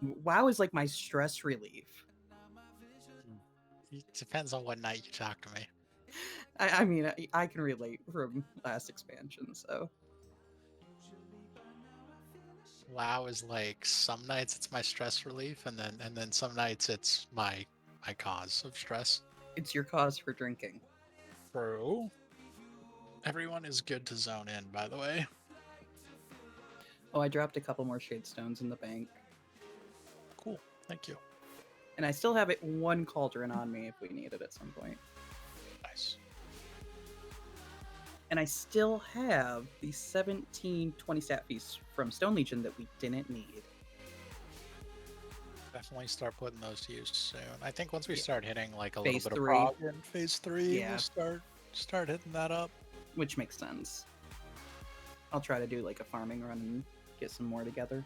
WoW is like my stress relief. It depends on what night you talk to me. I mean, I can relate from last expansion, so. WoW is like some nights it's my stress relief, and then some nights it's my cause of stress. It's your cause for drinking. True. Everyone is good to zone in, by the way. Oh, I dropped a couple more shade stones in the bank. Cool. Thank you. And I still have one cauldron on me if we need it at some point. Nice. And I still have the 1720 stat piece from Stone Legion that we didn't need. Definitely start putting those to use soon. I think once we start hitting like a Phase little bit 3. of prog in phase 3, Yeah. we'll start hitting that up. Which makes sense. I'll try to do like a farming run and get some more together.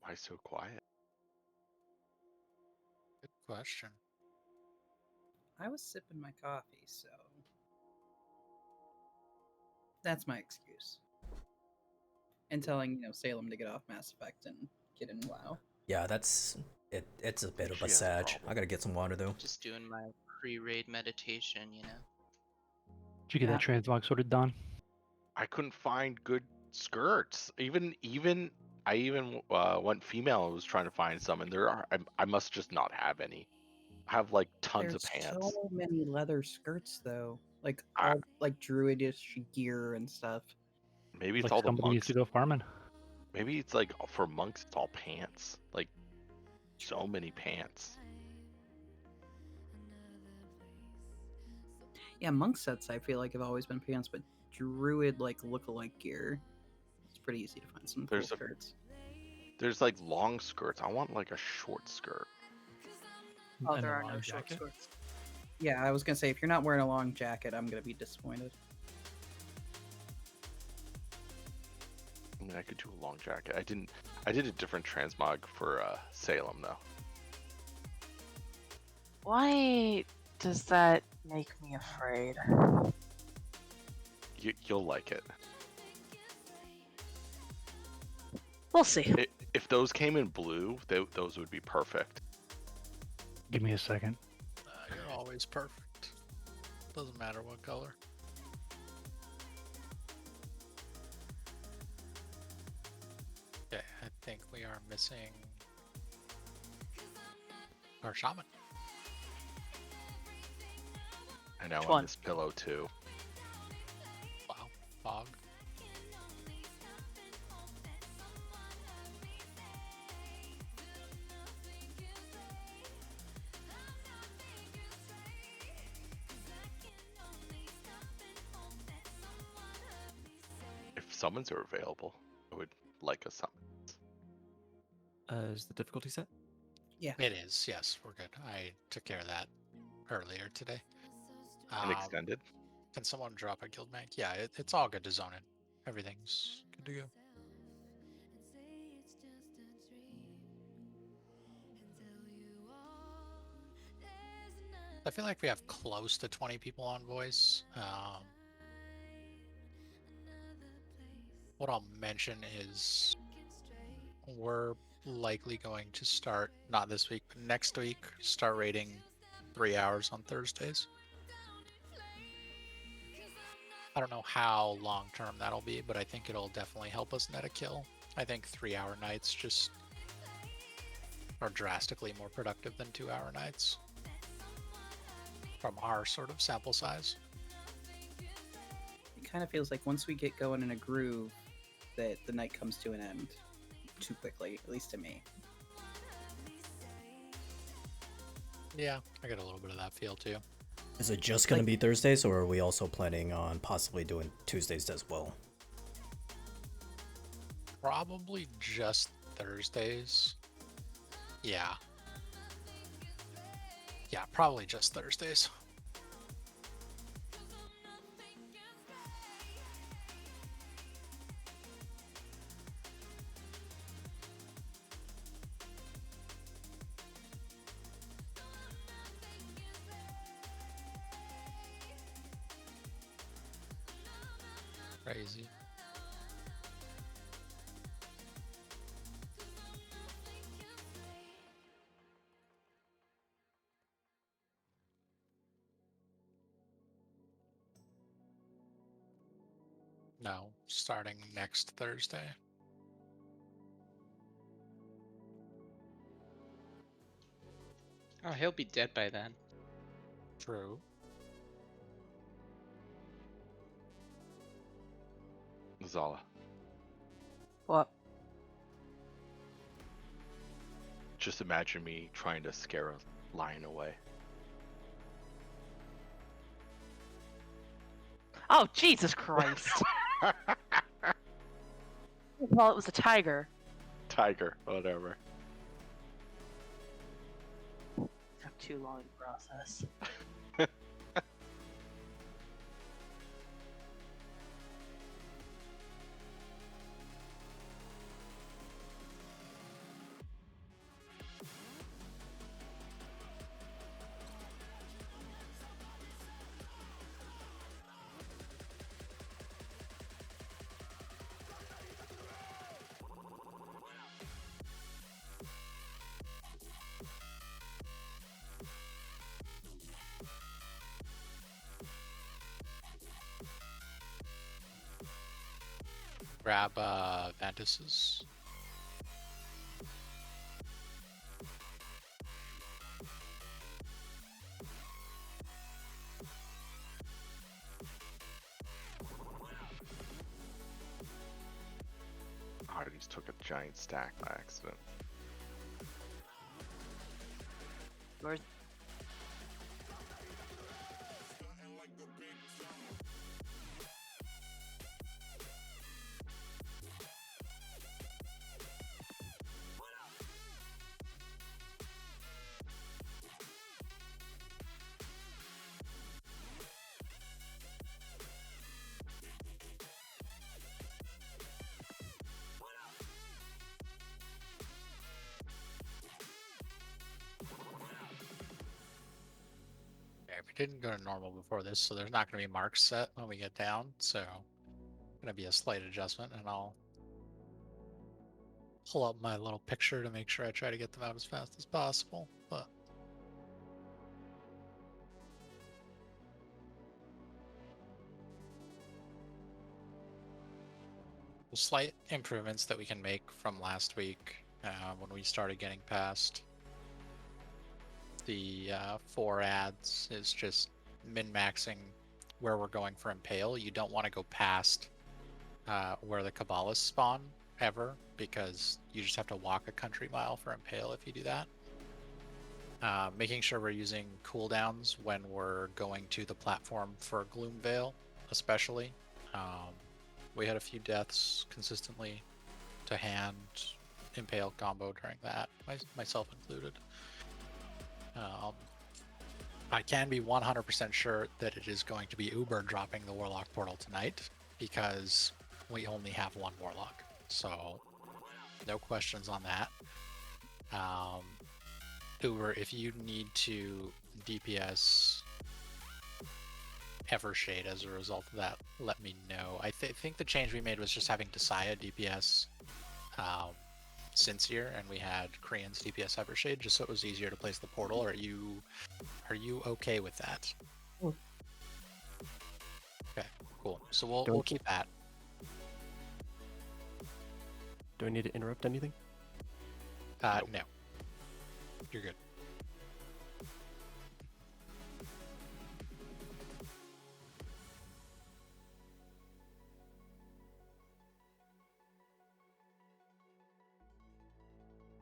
Why so quiet? Good question. I was sipping my coffee, so that's my excuse. And telling, Salem to get off Mass Effect and get in WoW. Yeah, that's it. It's a bit of a She has a Sadge. problem. I gotta get some water though. Just doing my pre-raid meditation, Did you get that transmog sorted, Don? I couldn't find good skirts. I even went female and was trying to find some, and I must just not have any. I have like tons of There's pants. so many leather skirts, though. Like all like druidish gear and stuff. Maybe it's Like all the somebody needs monks. to go farming. Maybe it's like for monks, it's all pants. Like so many pants. Yeah, monk sets I feel like have always been pants, but druid like look-alike gear. It's pretty easy to find some cool skirts. There's like long skirts. I want like a short skirt. Oh, And there a are no long short jacket. skirts. Yeah, I was gonna say if you're not wearing a long jacket, I'm gonna be disappointed. I mean, I could do a long jacket. I did a different transmog for Salem though. Why does that make me afraid? You'll like it. We'll see. If those came in blue, those would be perfect. Give me a second. You're always perfect. Doesn't matter what color. Okay, I think we are missing our shaman. I know Which on one? this pillow too. Wow, fog. summons are available, I would like a summon. Is the difficulty set? Yeah. It is, yes, we're good. I took care of that earlier today. And extended. Can someone drop a guild mag? Yeah, it's all good to zone in. Everything's good to go. I feel like we have close to 20 people on voice. What I'll mention is we're likely going to start, not this week, but next week, start rating 3 hours on Thursdays. I don't know how long term that'll be, but I think it'll definitely help us net a kill. I think 3-hour nights just are drastically more productive than 2-hour nights from our sort of sample size. It kind of feels like once we get going in a groove, that the night comes to an end too quickly, at least to me. Yeah, I get a little bit of that feel too. Is it just going to be Thursdays, or are we also planning on possibly doing Tuesdays as well? Probably just Thursdays. Yeah. Yeah, probably just Thursdays. Crazy. No, starting next Thursday. Oh, he'll be dead by then. True. Zala. What? Just imagine me trying to scare a lion away. Oh, Jesus Christ. Well, it was a tiger. Tiger, whatever. Took too long to process. Grab Ventus's. I just took a giant stack by accident. Where's Okay, we didn't go to normal before this, so there's not going to be marks set when we get down, so going to be a slight adjustment, and I'll pull up my little picture to make sure I try to get them out as fast as possible, but slight improvements that we can make from last week when we started getting past the 4 ads is just min-maxing where we're going for Impale. You don't want to go past where the Kabbalists spawn ever, because you just have to walk a country mile for Impale if you do that. Making sure we're using cooldowns when we're going to the platform for Gloomvale, especially. We had a few deaths consistently to hand impale combo during that, myself included. I can be 100% sure that it is going to be Uber dropping the Warlock portal tonight because we only have one Warlock. So, no questions on that. Uber, if you need to DPS Evershade as a result of that, let me know. I think the change we made was just having Desaya DPS Sincere, and we had Korean's DPS Evershade, just so it was easier to place the portal. Are you okay with that? Okay, cool. So we'll keep that. Do I need to interrupt anything? No. You're good.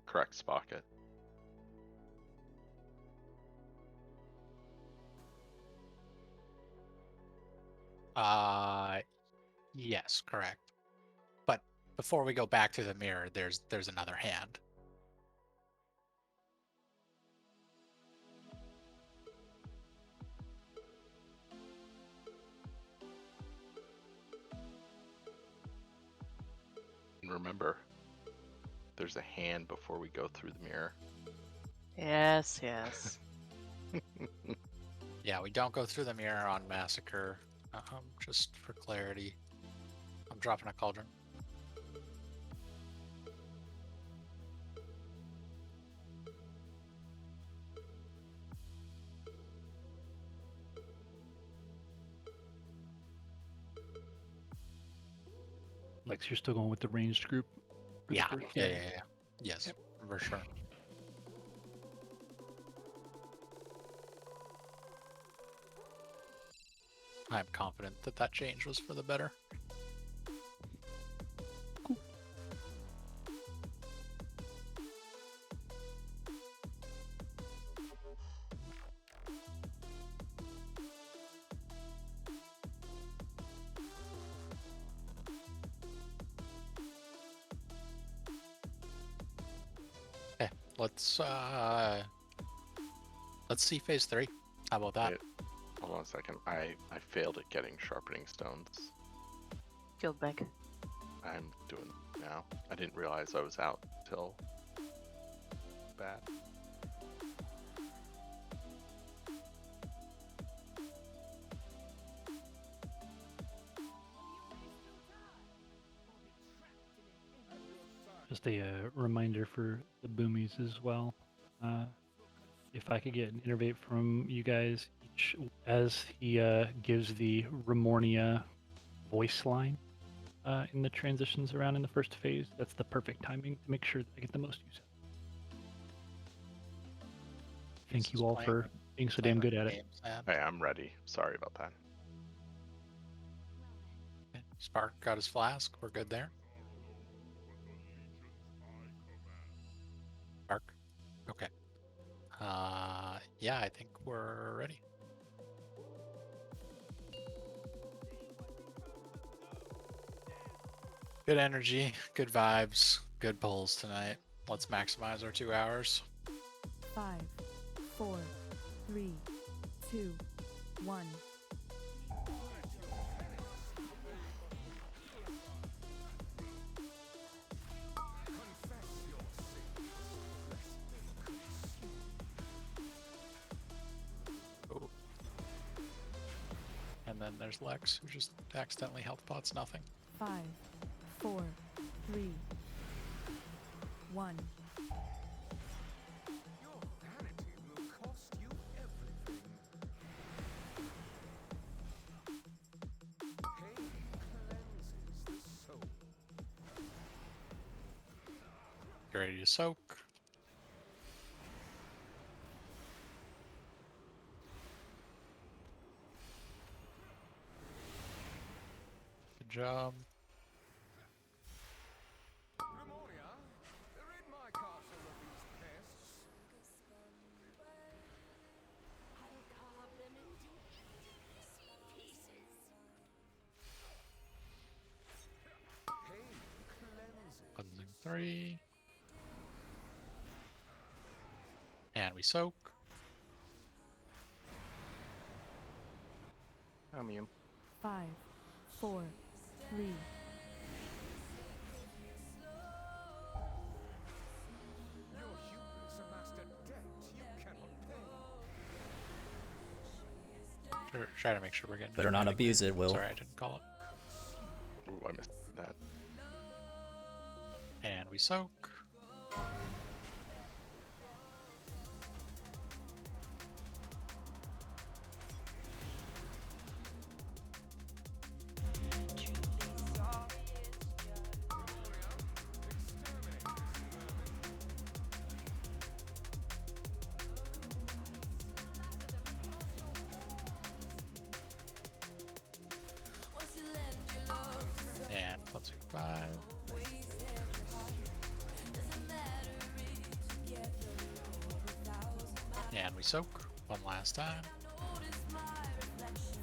Correct, Spocket. Yes, correct. But before we go back to the mirror, there's another hand. And remember, there's a hand before we go through the mirror. Yes, yes. Yeah, we don't go through the mirror on Massacre. Just for clarity. I'm dropping a cauldron. Lex, you're still going with the ranged group? for the Yeah, first yeah. game? Yes, for sure. I'm confident that that change was for the better. Okay, let's see phase 3. How about that? Wait, hold on a second. I failed at getting sharpening stones. Field back. I'm doing now. I didn't realize I was out till bad. Just a reminder for the boomies as well. If I could get an innervate from you guys each as he gives the Remornia voice line in the transitions around in the first phase, that's the perfect timing to make sure that I get the most use of it. Thank you all for being so damn good at it. Hey, I'm ready. Sorry about that. Okay, Spark got his flask. We're good there. Spark. Okay. Yeah, I think we're ready. Good energy, good vibes, good pulls tonight. Let's maximize our 2 hours. 5, 4, 3, 2, 1. Oh. And then there's Lex, who just accidentally health pots nothing. 5, 4, 3, 1. Get ready to soak. Good job. Sorry. And we soak. I'm immune. 5, 4, 3, Try to make sure we're getting. Better not dramatic abuse there. it, Will. Sorry, I didn't call it. Ooh, I missed that. And we soak. And let's see, 5. And we soak one last time.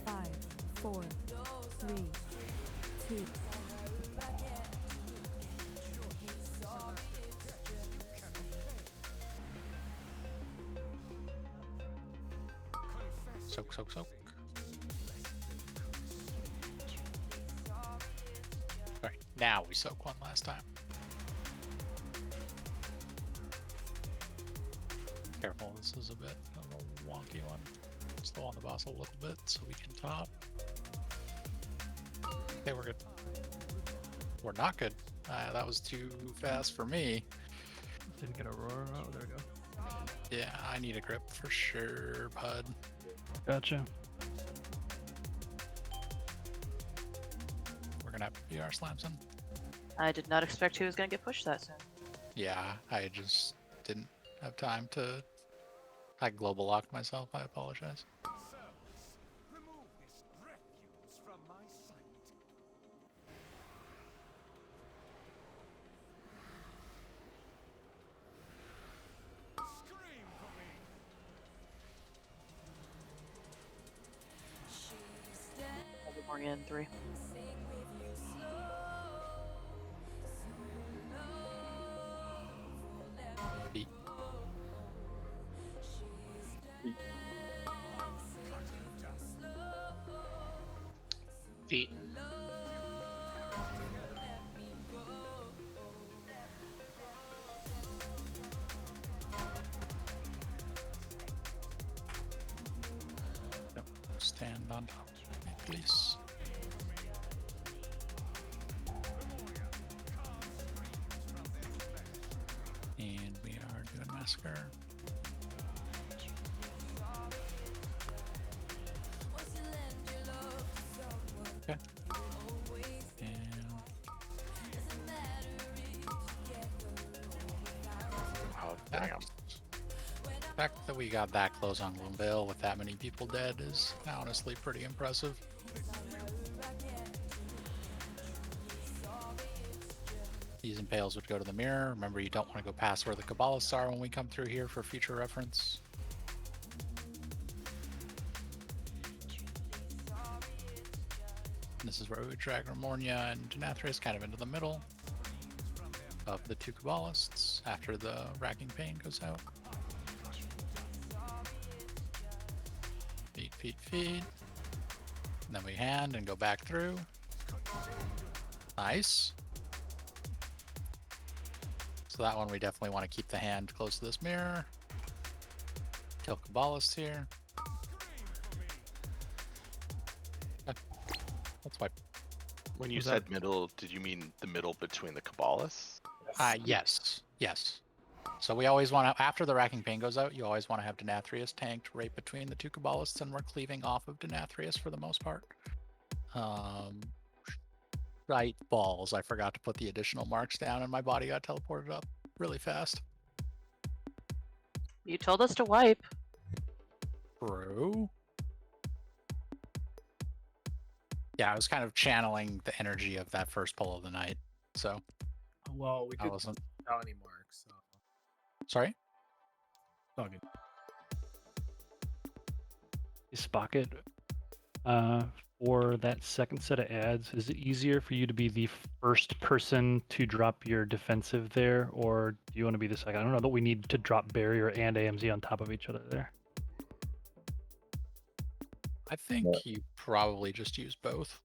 5, 4, 3, 2, Soak, soak, soak. Alright, now we soak one last time. Careful, this is a bit of a wonky one. Slow on the boss a little bit so we can top. Okay, we're good. We're not good. That was too fast for me. Didn't get Aurora. Oh, there we go. Yeah, I need a grip for sure, bud. Gotcha. We're gonna have to PR Slamson. I did not expect he was going to get pushed that soon. Yeah, I just didn't have time to. I global locked myself. I apologize. I'll be more in 3. Beat. Feet. Stand on top, please. And we are doing massacre. Okay. And Oh, dang 'em. the fact that we got that close on Gloomvale with that many people dead is honestly pretty impressive. These impales would go to the mirror. Remember, you don't want to go past where the Kabbalists are when we come through here for future reference. And this is where we would drag Ramornia and Denathrius kind of into the middle of the two Kabbalists after the Racking Pain goes out. Feed, feed, feed. And then we hand and go back through. Nice. So that one we definitely want to keep the hand close to this mirror. Kill Kabbalists here. Let's wipe. When you Was said that- middle, did you mean the middle between the Kabbalists? Yes. Yes. So we always want to, after the Racking Pain goes out, you always want to have Denathrius tanked right between the two Kabbalists, and we're cleaving off of Denathrius for the most part. Right balls. I forgot to put the additional marks down and my body got teleported up really fast. You told us to wipe. True. Yeah, I was kind of channeling the energy of that first pull of the night. So Well, we I couldn't wasn't. tell any marks, so Sorry? all good. Spocket for that second set of ads, is it easier for you to be the first person to drop your defensive there, or do you want to be the second? I don't know that we need to drop barrier and AMZ on top of each other there. I think you probably just use both.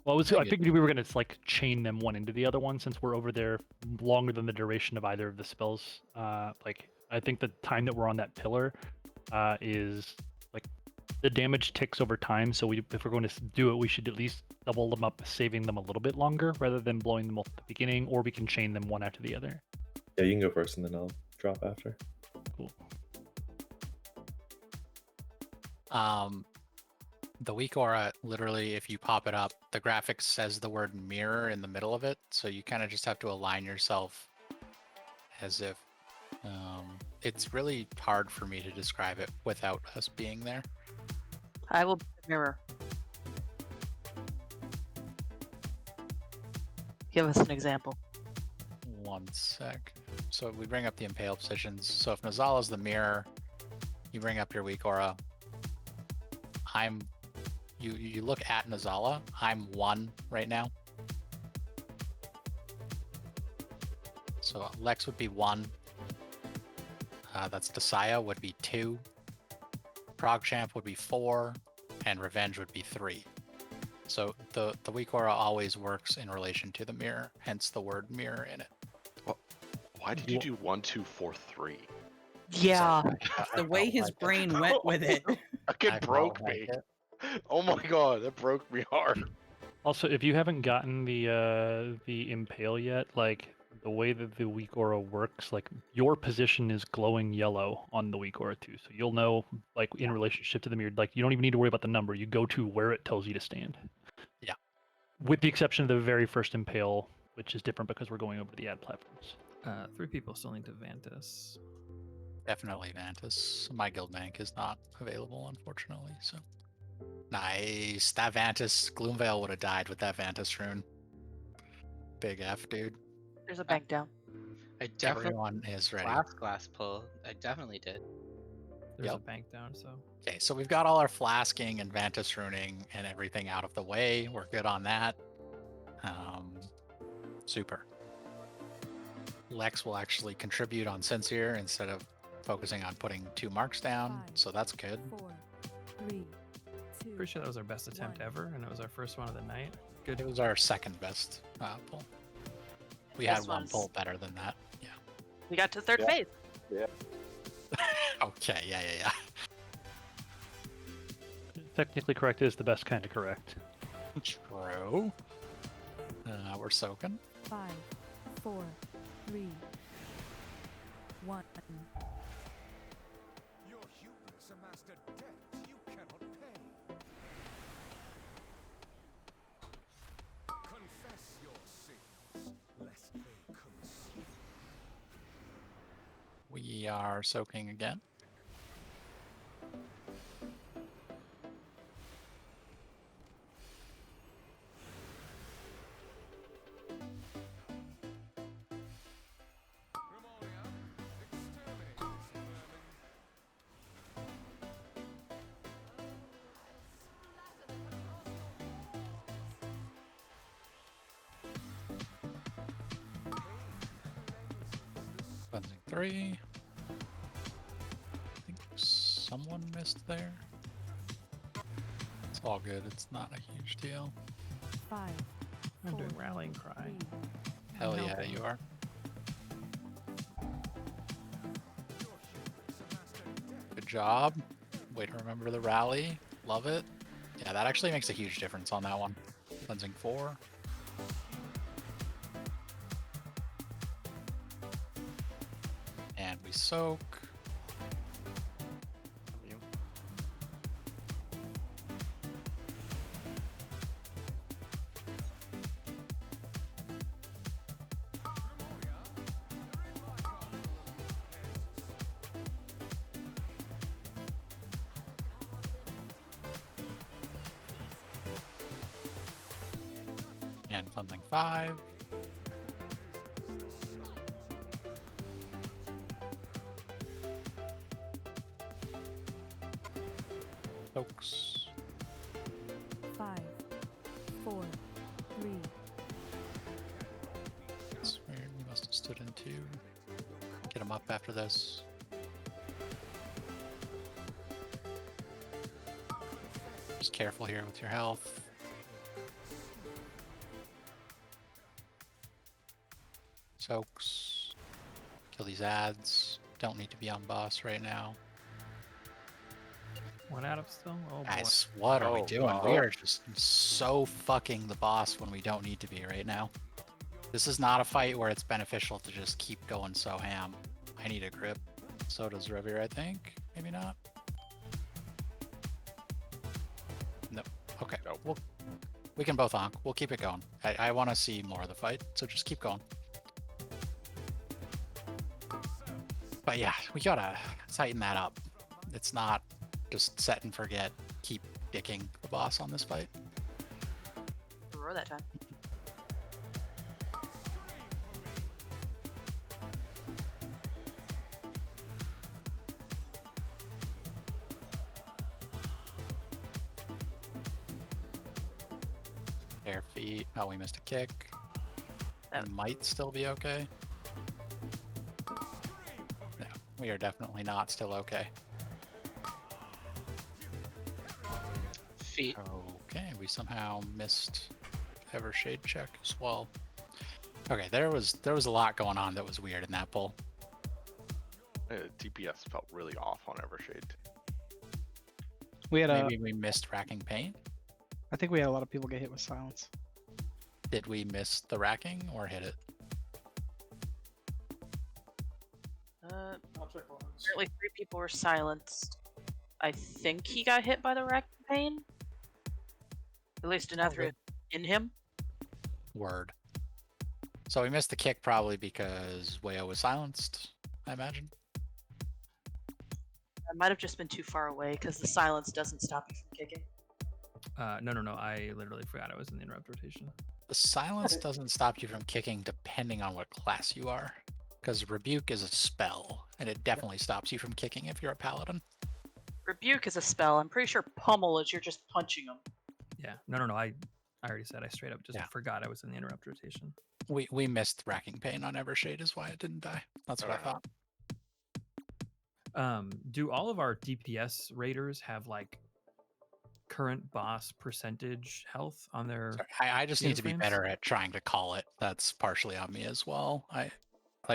Well, I Like figured we were gonna like chain them one into the other one since we're over there longer than the duration of either of the spells. Like I think the time that we're on that pillar is like the damage ticks over time. So if we're going to do it, we should at least double them up, saving them a little bit longer rather than blowing them up at the beginning. Or we can chain them one after the other. Yeah, you can go first and then I'll drop after. Cool. The weak aura, literally, if you pop it up, the graphics says the word mirror in the middle of it, so you kind of just have to align yourself as if it's really hard for me to describe it without us being there. I will be the mirror. Give us an example. One sec. So we bring up the impale positions. So if Nozala's the mirror, you bring up your weak aura. You look at Nozala. I'm 1 right now. So Lex would be 1. That's Desaya would be 2. ProgChamp would be 4, and Revenge would be 3. So the weak aura always works in relation to the mirror, hence the word mirror in it. Why did you do 1, 2, 4, 3? Yeah. The way his brain went with it. It broke me. Oh my god, that broke me hard. Also, if you haven't gotten the impale yet, like the way that the weak aura works, like your position is glowing yellow on the weak aura too, so you'll know like in relationship to the mirror. Like you don't even need to worry about the number. You go to where it tells you to stand. Yeah. With the exception of the very first impale, which is different because we're going over the ad platforms. 3 people still need to Vantus. Definitely Vantus. My guild bank is not available, unfortunately. So nice. That Vantus Gloomveil would have died with that Vantus rune. Big F, dude. There's a bank down. I definitely Everyone is ready. glass pull. I definitely did. There's Yep. a bank down, so. Okay, so we've got all our flasking and Vantus runing and everything out of the way. We're good on that. Super. Lex will actually contribute on Sincere instead of focusing on putting 2 marks down, so that's good. 4, 3, 2. Pretty sure that was our best attempt ever, and it was our first one of the night. Good. It was our second best pull. We This had one one's- pull better than that. Yeah. We got to third phase. Okay, yeah. Technically correct is the best kind of correct. True. We're soaking. 5, 4, 3, 1. Your humans amassed a debt you cannot pay. Confess your sins, lest they consume. We are soaking again. Cleansing 3. I think someone missed there. It's all good. It's not a huge deal. 5. I'm doing rallying cry. Hell yeah, you are. Good job. Way to remember the rally. Love it. Yeah, that actually makes a huge difference on that one. Cleansing 4. And we soak. And cleansing 5. Soaks. 5, 4, 3, That's weird. We must have stood in 2. Get him up after this. Just careful here with your health. Soaks. Kill these ads. Don't need to be on boss right now. 1 out of still? Oh boy. Guys, what are we Oh, doing? We God. are just so fucking the boss when we don't need to be right now. This is not a fight where it's beneficial to just keep going so ham. I need a grip. So does Revere, I think. Maybe not. Nope. Okay. Nope. We can both honk. We'll keep it going. I want to see more of the fight, so just keep going. But yeah, we gotta tighten that up. It's not just set and forget. Keep dicking the boss on this fight. Roar that time. Bare feet. Oh, we missed a kick. That- It might still be okay. No, we are definitely not still okay. Feet. Okay, we somehow missed Evershade check as well. Okay, there was a lot going on that was weird in that pull. DPS felt really off on Evershade. We had Maybe we missed Racking Pain. I think we had a lot of people get hit with silence. Did we miss the racking or hit it? Apparently 3 people were silenced. I think he got hit by the wreck pain. At least enough in him. Word. So we missed the kick probably because Wayo was silenced, I imagine. I might have just been too far away because the silence doesn't stop you from kicking. No. I literally forgot I was in the interrupt rotation. The silence doesn't stop you from kicking depending on what class you are. Because Rebuke is a spell, and it definitely stops you from kicking if you're a paladin. Rebuke is a spell. I'm pretty sure pummel is you're just punching them. Yeah. No. I already said I straight up just forgot I was in the interrupt rotation. We missed Racking Pain on Evershade is why it didn't die. That's what I thought. Do all of our DPS raiders have like current boss percentage health on their? Sorry, I just need to be frames? better at trying to call it. That's partially on me as well.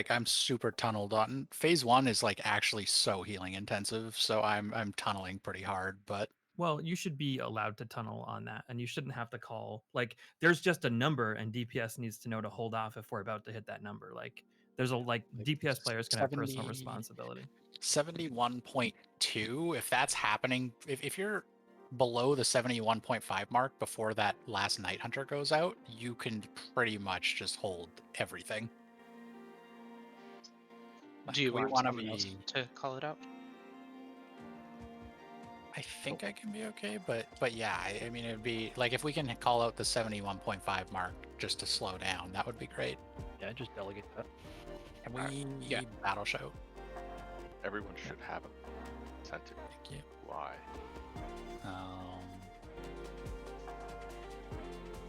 I'm super tunneled on. Phase 1 is like actually so healing intensive, so I'm tunneling pretty hard, but Well, you should be allowed to tunnel on that, and you shouldn't have to call. Like, there's just a number, and DPS needs to know to hold off if we're about to hit that number. Like, there's a DPS players can have personal 70 responsibility. 71.2, if that's happening, if you're below the 71.5 mark before that last Night Hunter goes out, you can pretty much just hold everything. Do you we want want to someone else be? to call it out? I think I can be okay, but yeah, I mean it'd be like if we can call out the 71.5 mark just to slow down, that would be great. Yeah, just delegate that. Can we battle shout? Everyone should have a incentive. Thank you. Why?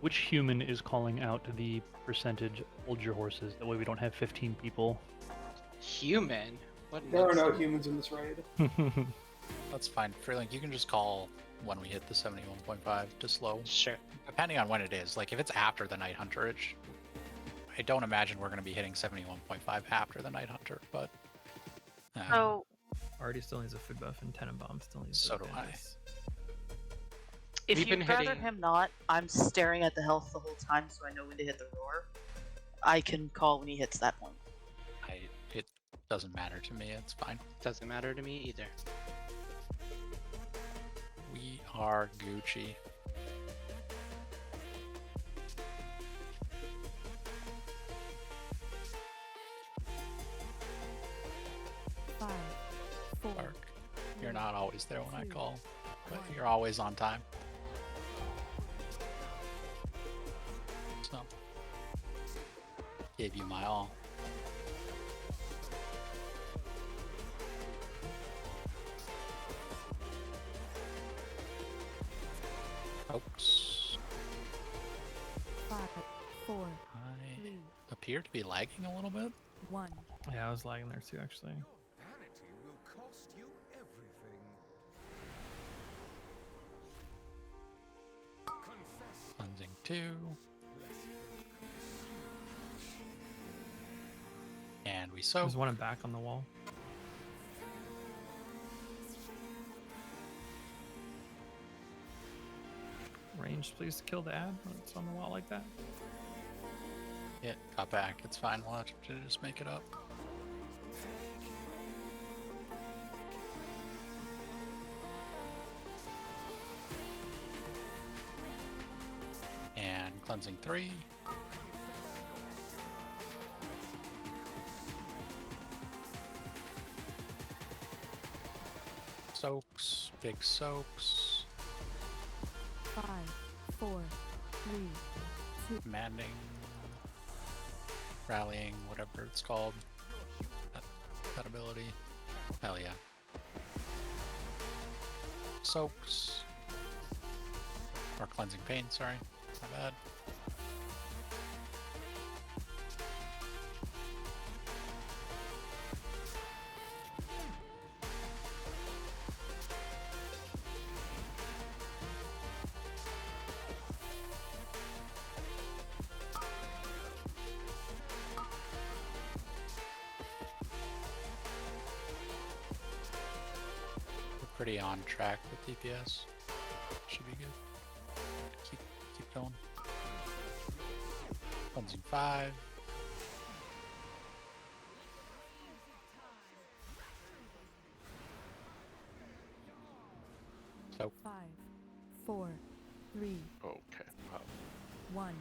Which human is calling out the percentage hold your horses? That way we don't have 15 people. Human? What? There are no humans in this raid. That's fine. Freelink, you can just call when we hit the 71.5 to slow. Sure. Depending on when it is. Like if it's after the Night Hunter, I don't imagine we're going to be hitting 71.5 after the Night Hunter, but Oh, Already still needs a food buff, and Tenenbaum still needs. So to do I. advance. if We've you'd been rather hitting- him not, I'm staring at the health the whole time so I know when to hit the roar. I can call when he hits that point. it doesn't matter to me. It's fine. Doesn't matter to me either. We are Gucci. Five, four, Bark. You're not always there when I two, call, but one. you're always on time. So, gave you my all. Folks. appear to be lagging a little bit. 1. Yeah, I was lagging there too, actually. Vanity will cost you everything. Confess. Cleansing 2. And we soak. There's one back on the wall. Range, please kill the ad when it's on the wall like that. Yeah, got back. It's fine. We'll have to just make it up. And cleansing 3. Soaks, big soaks. 5, 4, 3, 2. Commanding, rallying, whatever it's called. That ability. Hell yeah. Soaks. Or cleansing pain, sorry. My bad. Pretty on track with DPS. Should be good. Keep going. Cleansing 5. So 5, 4, 3, Okay. Wow. 1.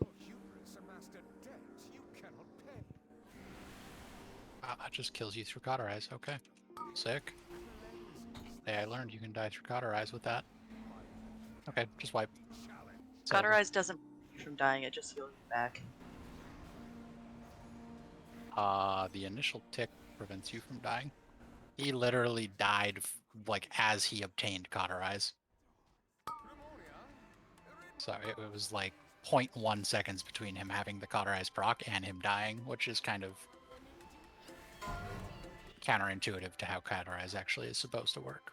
Your hubris amassed a debt you cannot pay. that just kills you through cauterize. Okay. Sick. Hey, I learned you can die through cauterize with that. Okay, just wipe. It's over. Cauterize doesn't keep you from dying, it just heals you back. The initial tick prevents you from dying. He literally died like as he obtained cauterize. So it was like 0.1 seconds between him having the cauterize proc and him dying, which is kind of counterintuitive to how cauterize actually is supposed to work.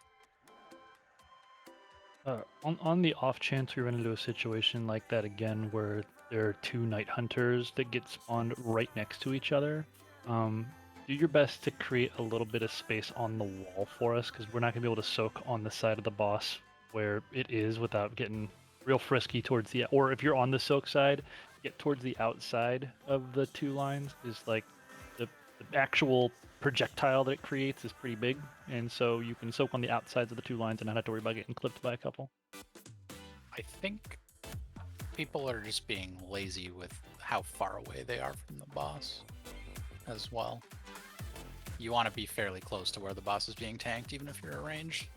On the off chance we run into a situation like that again, where there are 2 night hunters that get spawned right next to each other, do your best to create a little bit of space on the wall for us, because we're not going to be able to soak on the side of the boss where it is without getting real frisky towards the, or if you're on the soak side, get towards the outside of the 2 lines, is like the actual projectile that it creates is pretty big, and so you can soak on the outsides of the 2 lines and not have to worry about getting clipped by a couple. I think people are just being lazy with how far away they are from the boss as well. You want to be fairly close to where the boss is being tanked, even if you're arranged,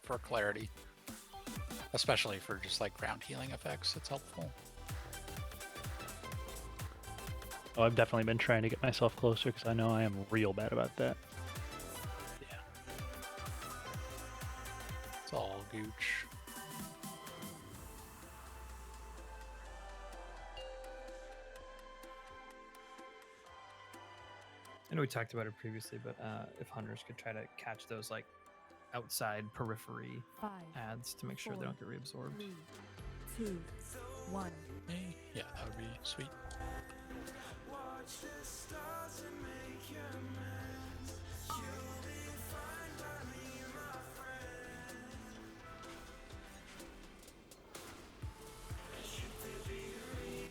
for clarity. Especially for just like ground healing effects, it's helpful. Oh, I've definitely been trying to get myself closer because I know I am real bad about that. Yeah. It's all gooch. I know we talked about it previously, but if hunters could try to catch those like outside periphery 5, ads to make sure they don't get reabsorbed. 3, 2, 1. Yeah, that would be sweet.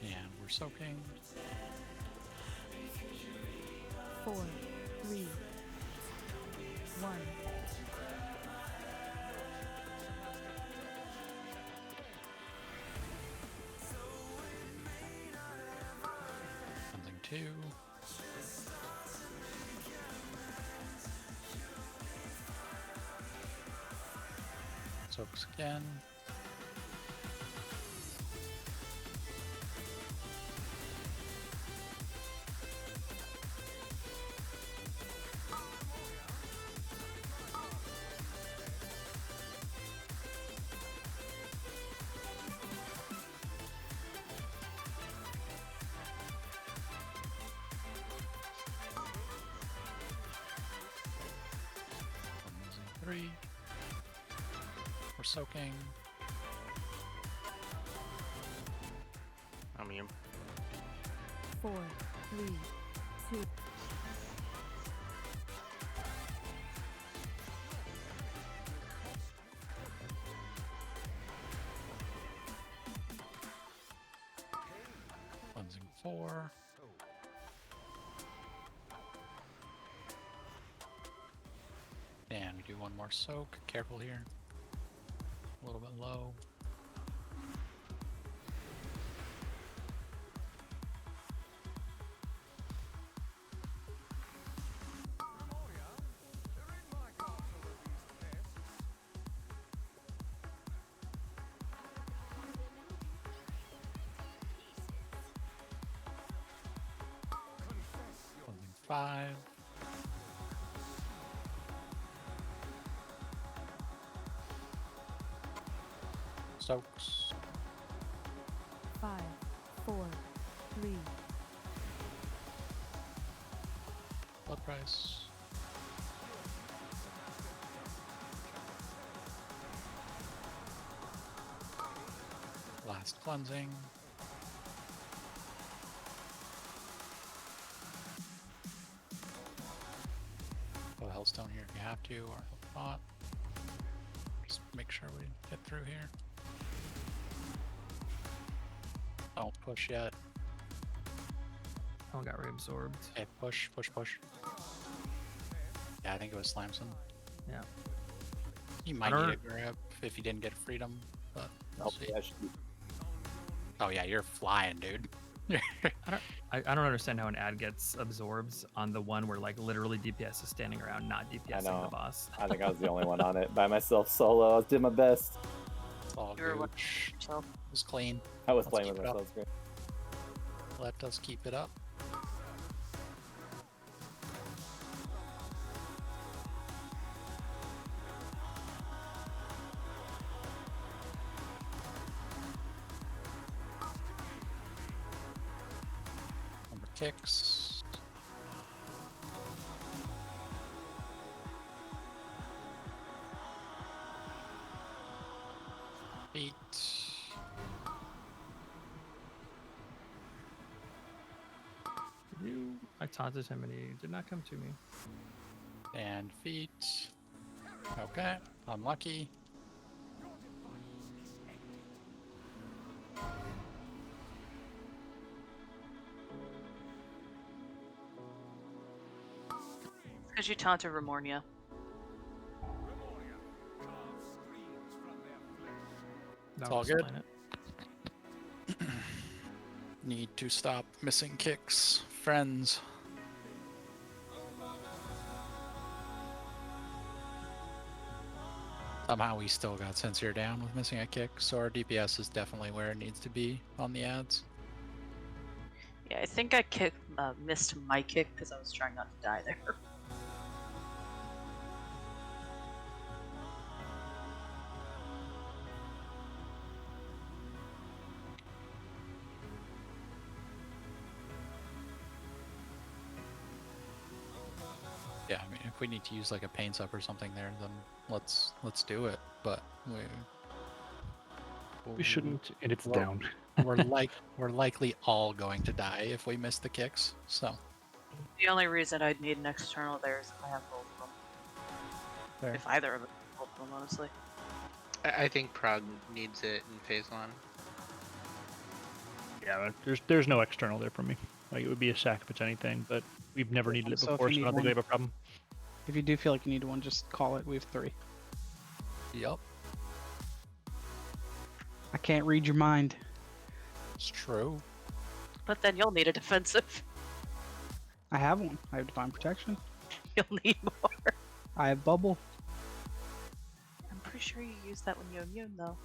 And we're soaking. 4, 3, 1. Something 2. Soaks again. 3. We're soaking. I'm immune. 4, 3, 2. Cleansing 4. And we do one more soak. Careful here. A little bit low. Cleansing 5. Soaks. 5, 4, 3. Blood price. Last cleansing. Go Hellstone here if you have to, or if not. Just make sure we get through here. Don't push yet. Oh, got reabsorbed. Okay, push, push, push. Yeah, I think it was Slamson. Yeah. You might don't need a grab if you didn't get freedom, but we'll see. Yeah, I should be- Oh yeah, you're flying, dude. I don't understand how an ad gets absorbed on the one where like literally DPS is standing around, not DPSing the know. boss. I think I was the only one on it by myself solo. I did my best. It's all You were good. watching yourself. It was clean. I was Let's playing keep with it up. myself. Screen. Let us keep it up. Number kicks. Feet. I taunted him and he did not come to me. And feet. Okay, unlucky. Because you taunted Remornia. It's That'll all good. explain it. Need to stop missing kicks. Friends. Somehow we still got Sincere down with missing a kick, so our DPS is definitely where it needs to be on the ads. Yeah, I think I missed my kick because I was trying not to die there. Yeah, I mean, if we need to use like a pain sub or something there, then let's do it. But We shouldn't, and it's Well, down. we're likely all going to die if we miss the kicks. So The only reason I'd need an external there is if I have both of them. Fair. If either of them, both of them, honestly. I think Prog needs it in phase 1. Yeah, but there's no external there for me. Like it would be a sack if it's anything, but we've never needed it So if before, you so I need don't think we one- have a problem. If you do feel like you need one, just call it. We have 3. yep, I can't read your mind. it's true. But then you'll need a defensive. I have one. I have divine protection. You'll need more. I have bubble. I'm pretty sure you use that when you're immune, though.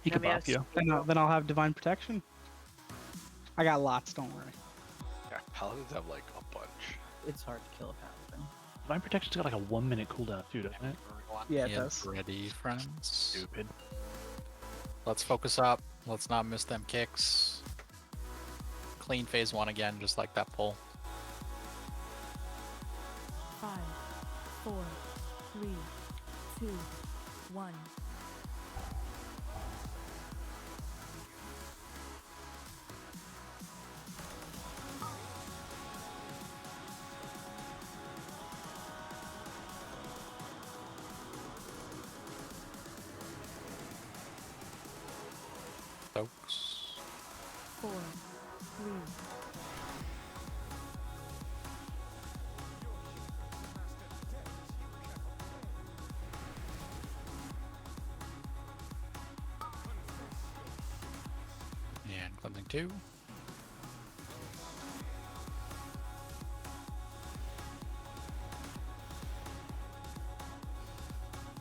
He I could mean, buff you. Then I'll have divine protection. I got lots. Don't worry. Yeah, paladins have like a bunch. It's hard to kill a paladin. Divine protection's got like a 1-minute cooldown too, doesn't it? Yeah, it Get does. ready, friends. Stupid. Let's focus up. Let's not miss them kicks. Clean phase 1 again, just like that pull. 4, 3, 2, 1. Stokes. 4, 3. And cleansing 2.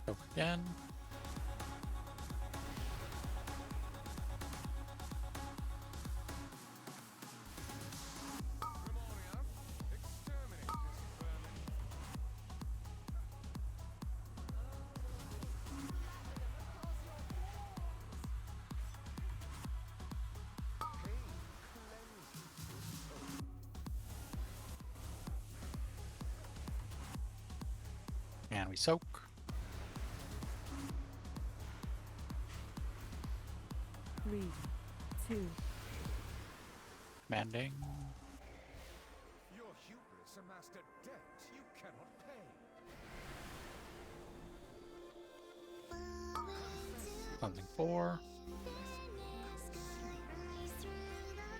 Stoke again. And we soak. 3, 2. Commanding. Your hubris amassed a debt you cannot pay. Cleansing 4.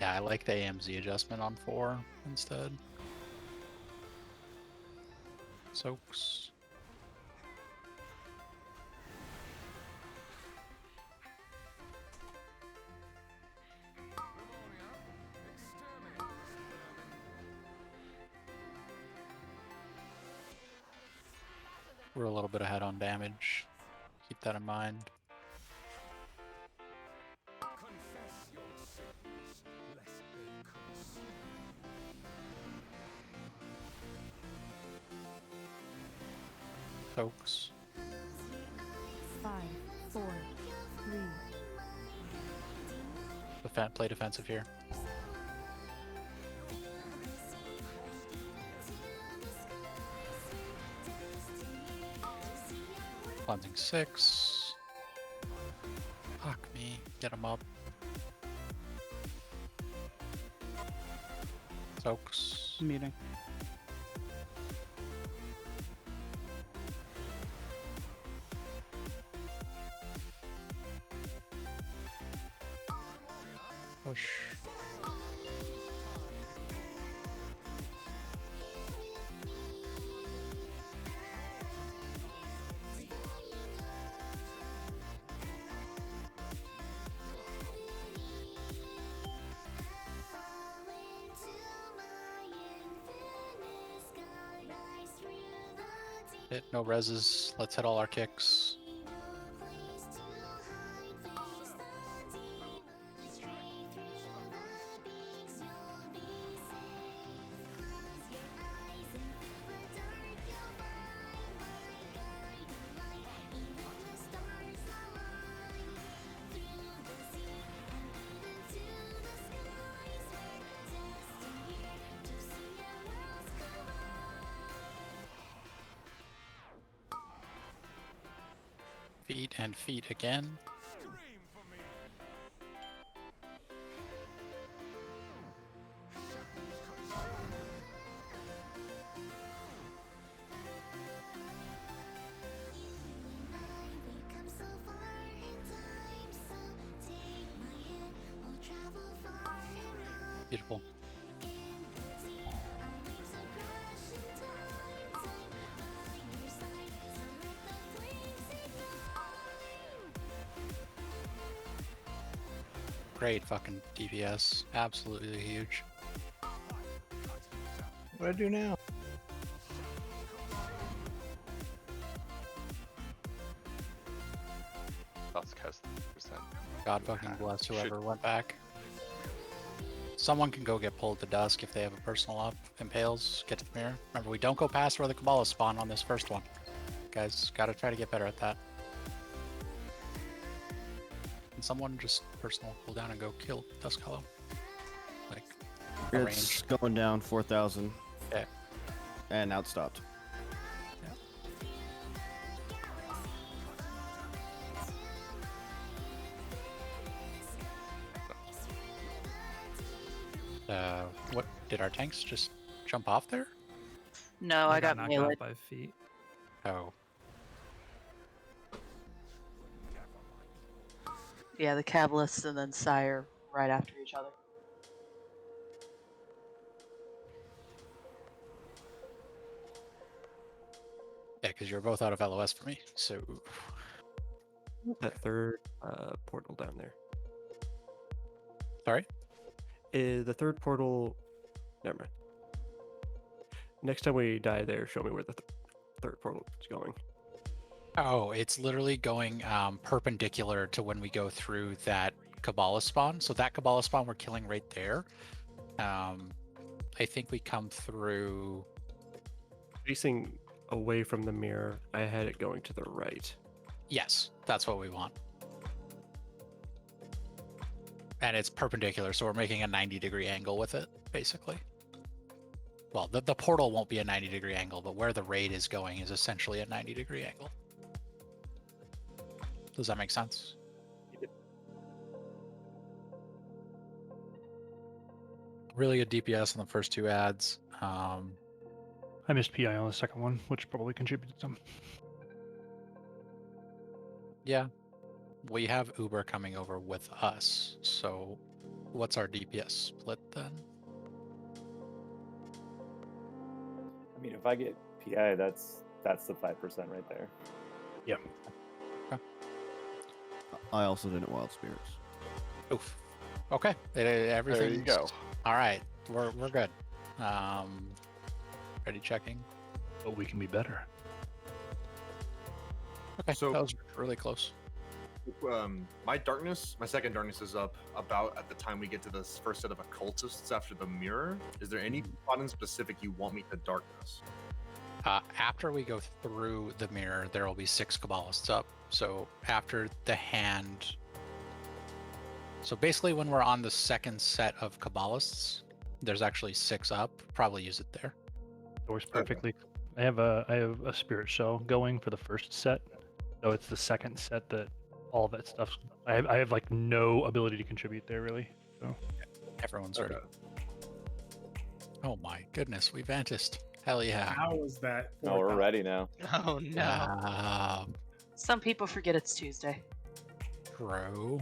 Yeah, I like the AMZ adjustment on 4 instead. Soaks. We're a little bit ahead on damage. Keep that in mind. Confess your sins, lest they curse. Soaks. 5, 4, 3. Play defensive here. Cleansing 6. Fuck me. Get him up. Soaks. Meeting. Push. Hit, no reses. Let's hit all our kicks. Feet and feet again. Beautiful. Great fucking DPS. Absolutely huge. What do I do now? That's cast percent. God fucking bless whoever went back. Someone can go get pulled to dusk if they have a personal up. Impales, get to the mirror. Remember, we don't go past where the Kabbalah spawn on this first one. Guys, gotta try to get better at that. Can someone just personal pull down and go kill Dusk Hollow? Like, It's going down 4,000. Okay. And now it stopped. Yeah. What did our tanks just jump off there? No, I got knocked melee. out 5 feet. Oh, Yeah, the Cabalist and then Sire right after each other. yeah, because you're both out of LOS for me. So That third portal down there. sorry. The third portal. Never mind. Next time we die there, show me where the third portal is going. Oh, it's literally going perpendicular to when we go through that Kabbalah spawn. So that Kabbalah spawn we're killing right there. I think we come through. Facing away from the mirror, I had it going to the right. Yes, that's what we want. And it's perpendicular, so we're making a 90-degree angle with it, basically. Well, the portal won't be a 90-degree angle, but where the raid is going is essentially a 90-degree angle. Does that make sense? Really good DPS on the first 2 ads. I missed PI on the second one, which probably contributed some. Yeah, we have Uber coming over with us. So what's our DPS split then? I mean, if I get PI, that's the 5% right there. Yeah. I also didn't Wild Spirits. Oof. Okay. Everything. There you go. All right. We're good. Ready checking. But we can be better. Okay. So- that was really close. My second darkness is up about at the time we get to this first set of occultists after the mirror. Is there any spot in specific you want me to darkness? After we go through the mirror, there will be 6 Kabbalists up. So after the hand. So basically, when we're on the second set of Kabbalists, there's actually 6 up. Probably use it there. It works perfectly. I have a spirit shell going for the first set, so it's the second set that all that stuff. I have like no ability to contribute there really. So Everyone's ready. Oh my goodness, we Vantised. Hell yeah. How was that? No, we're ready now. Oh no. Some people forget it's Tuesday. Bro.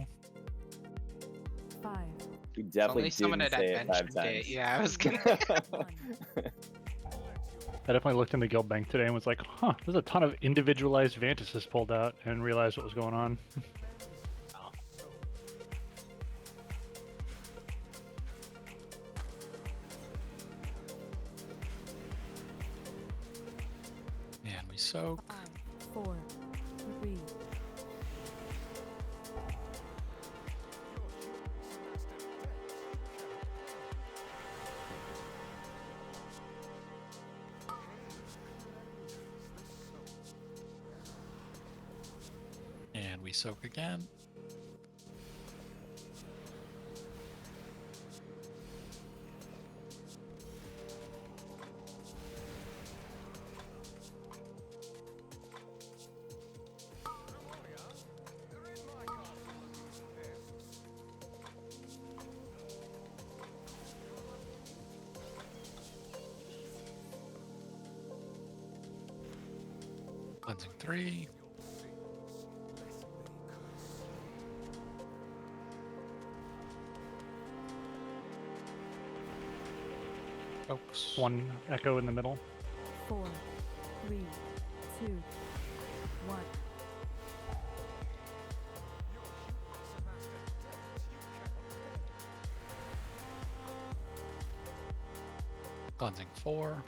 5, We definitely Only someone didn't at say it 5 mentioned times. it. Yeah, I was gonna. 1. I definitely looked in the guild bank today and was like, huh, there's a ton of individualized Vantises pulled out, and realized what was going on. And we soak. 5, 4, 3, And we soak again. Cleansing 3. Folks. 1 echo in the middle. 4, 3, 2, 1. Cleansing 4.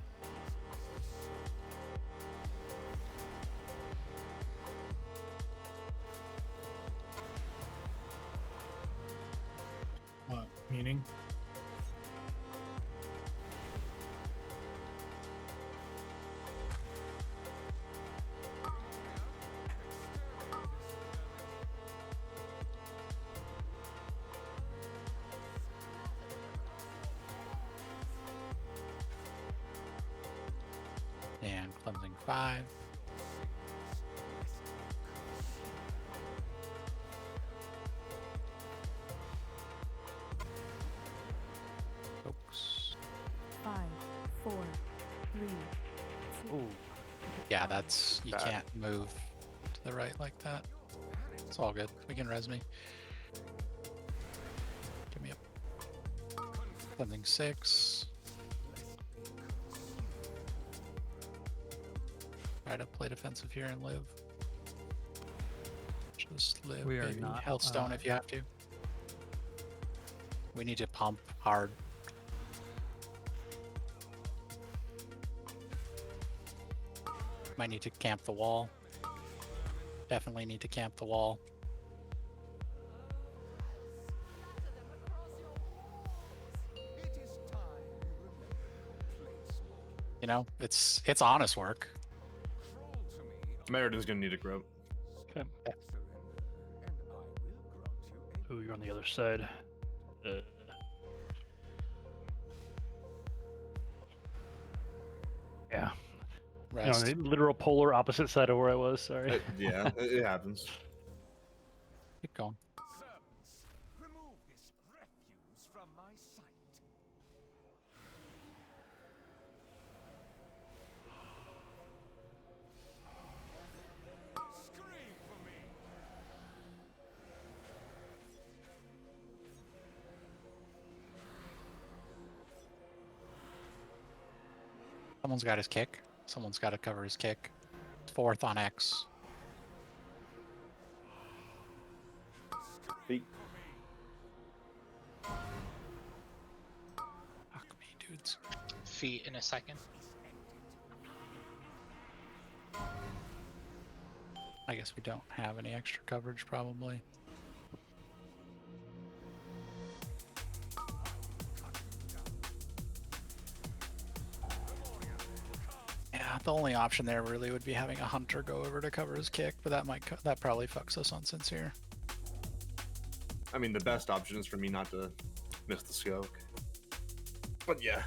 Meaning? And cleansing 5. Ooh. Yeah, that's you Bad. can't move to the right like that. It's all good. We can res me. Give me up. Something 6. Try to play defensive here and live. Just live. We are baby. not, Health stone if you have to. We need to pump hard. Might need to camp the wall. Definitely need to camp the wall. You know, it's honest work. Meriden gonna need a grub. Okay. Ooh, you're on the other side. Yeah. You know, Rest. the literal polar opposite side of where I was. Sorry. Yeah, it happens. Keep going. Remove this refuse from my sight. Scream for me. Someone's got his kick. Someone's got to cover his kick. 4th on X. Feet. Fuck me, dudes. Feet in a second. I guess we don't have any extra coverage, probably. Yeah, the only option there really would be having a hunter go over to cover his kick, but that probably fucks us on Sincere. I mean, the best option is for me not to miss the Stoic. But yeah.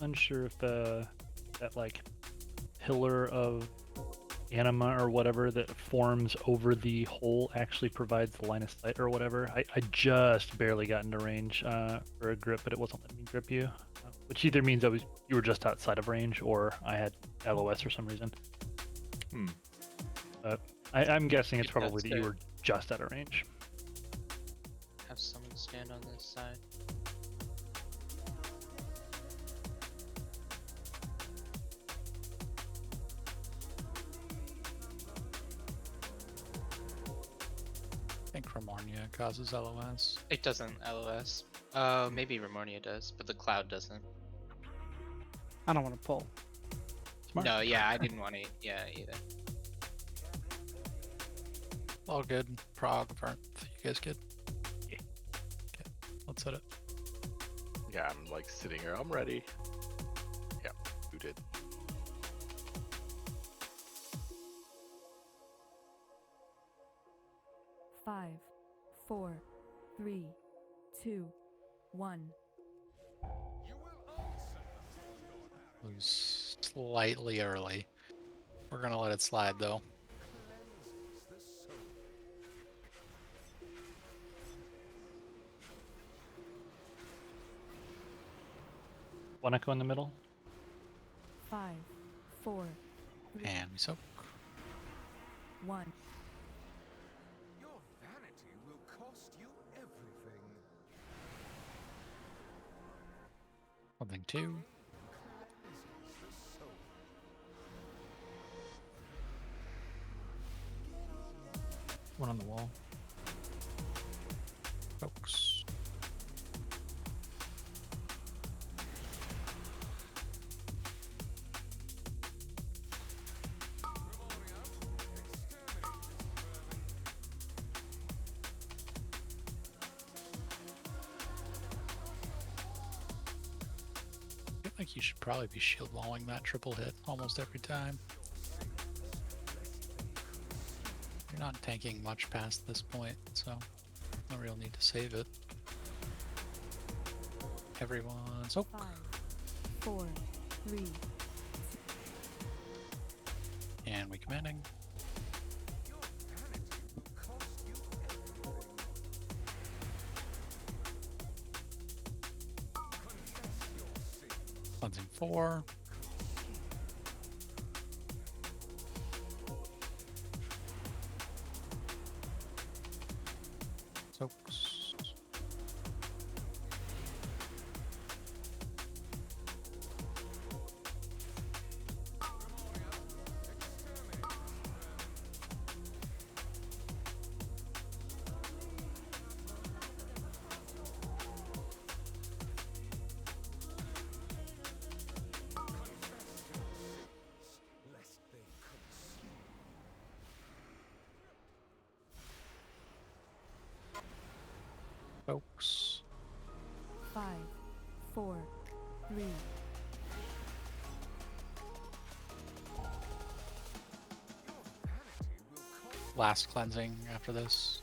I'm unsure if that like pillar of anima or whatever that forms over the hole actually provides the line of sight or whatever. I just barely got into range for a grip, but it wasn't letting me grip you, which either means you were just outside of range or I had LOS for some reason. But I'm guessing it's probably that you were just out of range. Have someone stand on this side. I think Remornia causes LOS. It doesn't LOS. Maybe Remornia does, but the cloud doesn't. I don't want to pull. Smart. No, yeah, I didn't want to. Yeah, either. All good. Prague, Vernth. You guys good? Yeah. Okay, let's hit it. Yeah, I'm like sitting here. I'm ready. Yeah, you did. Five, 4, 3, 2, 1. Lose slightly early. We're gonna let it slide though. One echo in the middle. 5, 4, 3, And we soak. 1. Your vanity will cost you everything. Something 2. One on the wall. Folks. I feel like you should probably be shield walling that triple hit almost every time. not tanking much past this point, so no real need to save it. Everyone's 5, 4, 3. And we commanding. Cleansing 4. Soaks. Folks. 5, 4, 3. Last cleansing after this.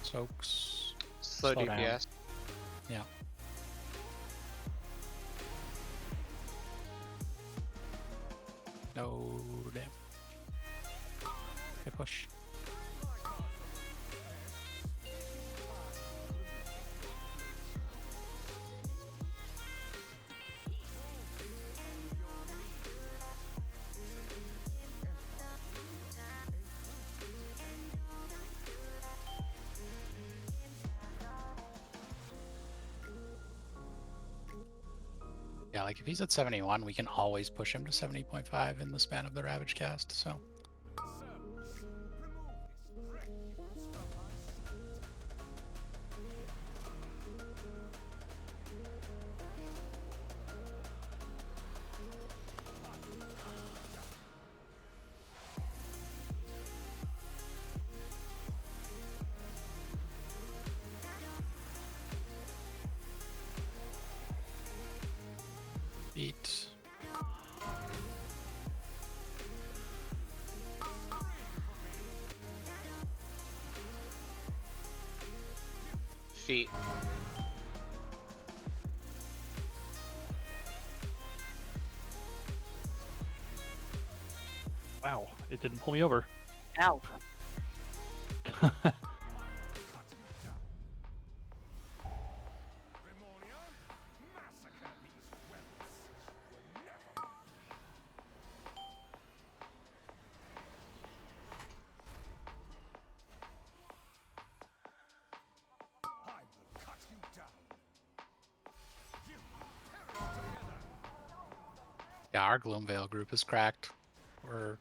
Soaks. Slow Slow down. DPS. Yeah. No damn. Okay, push. Yeah, like if he's at 71, we can always push him to 70.5 in the span of the Ravage cast, so. Beat. Feet. Wow, it didn't pull me over. Ow. Yeah, our Gloomvale group is cracked. We're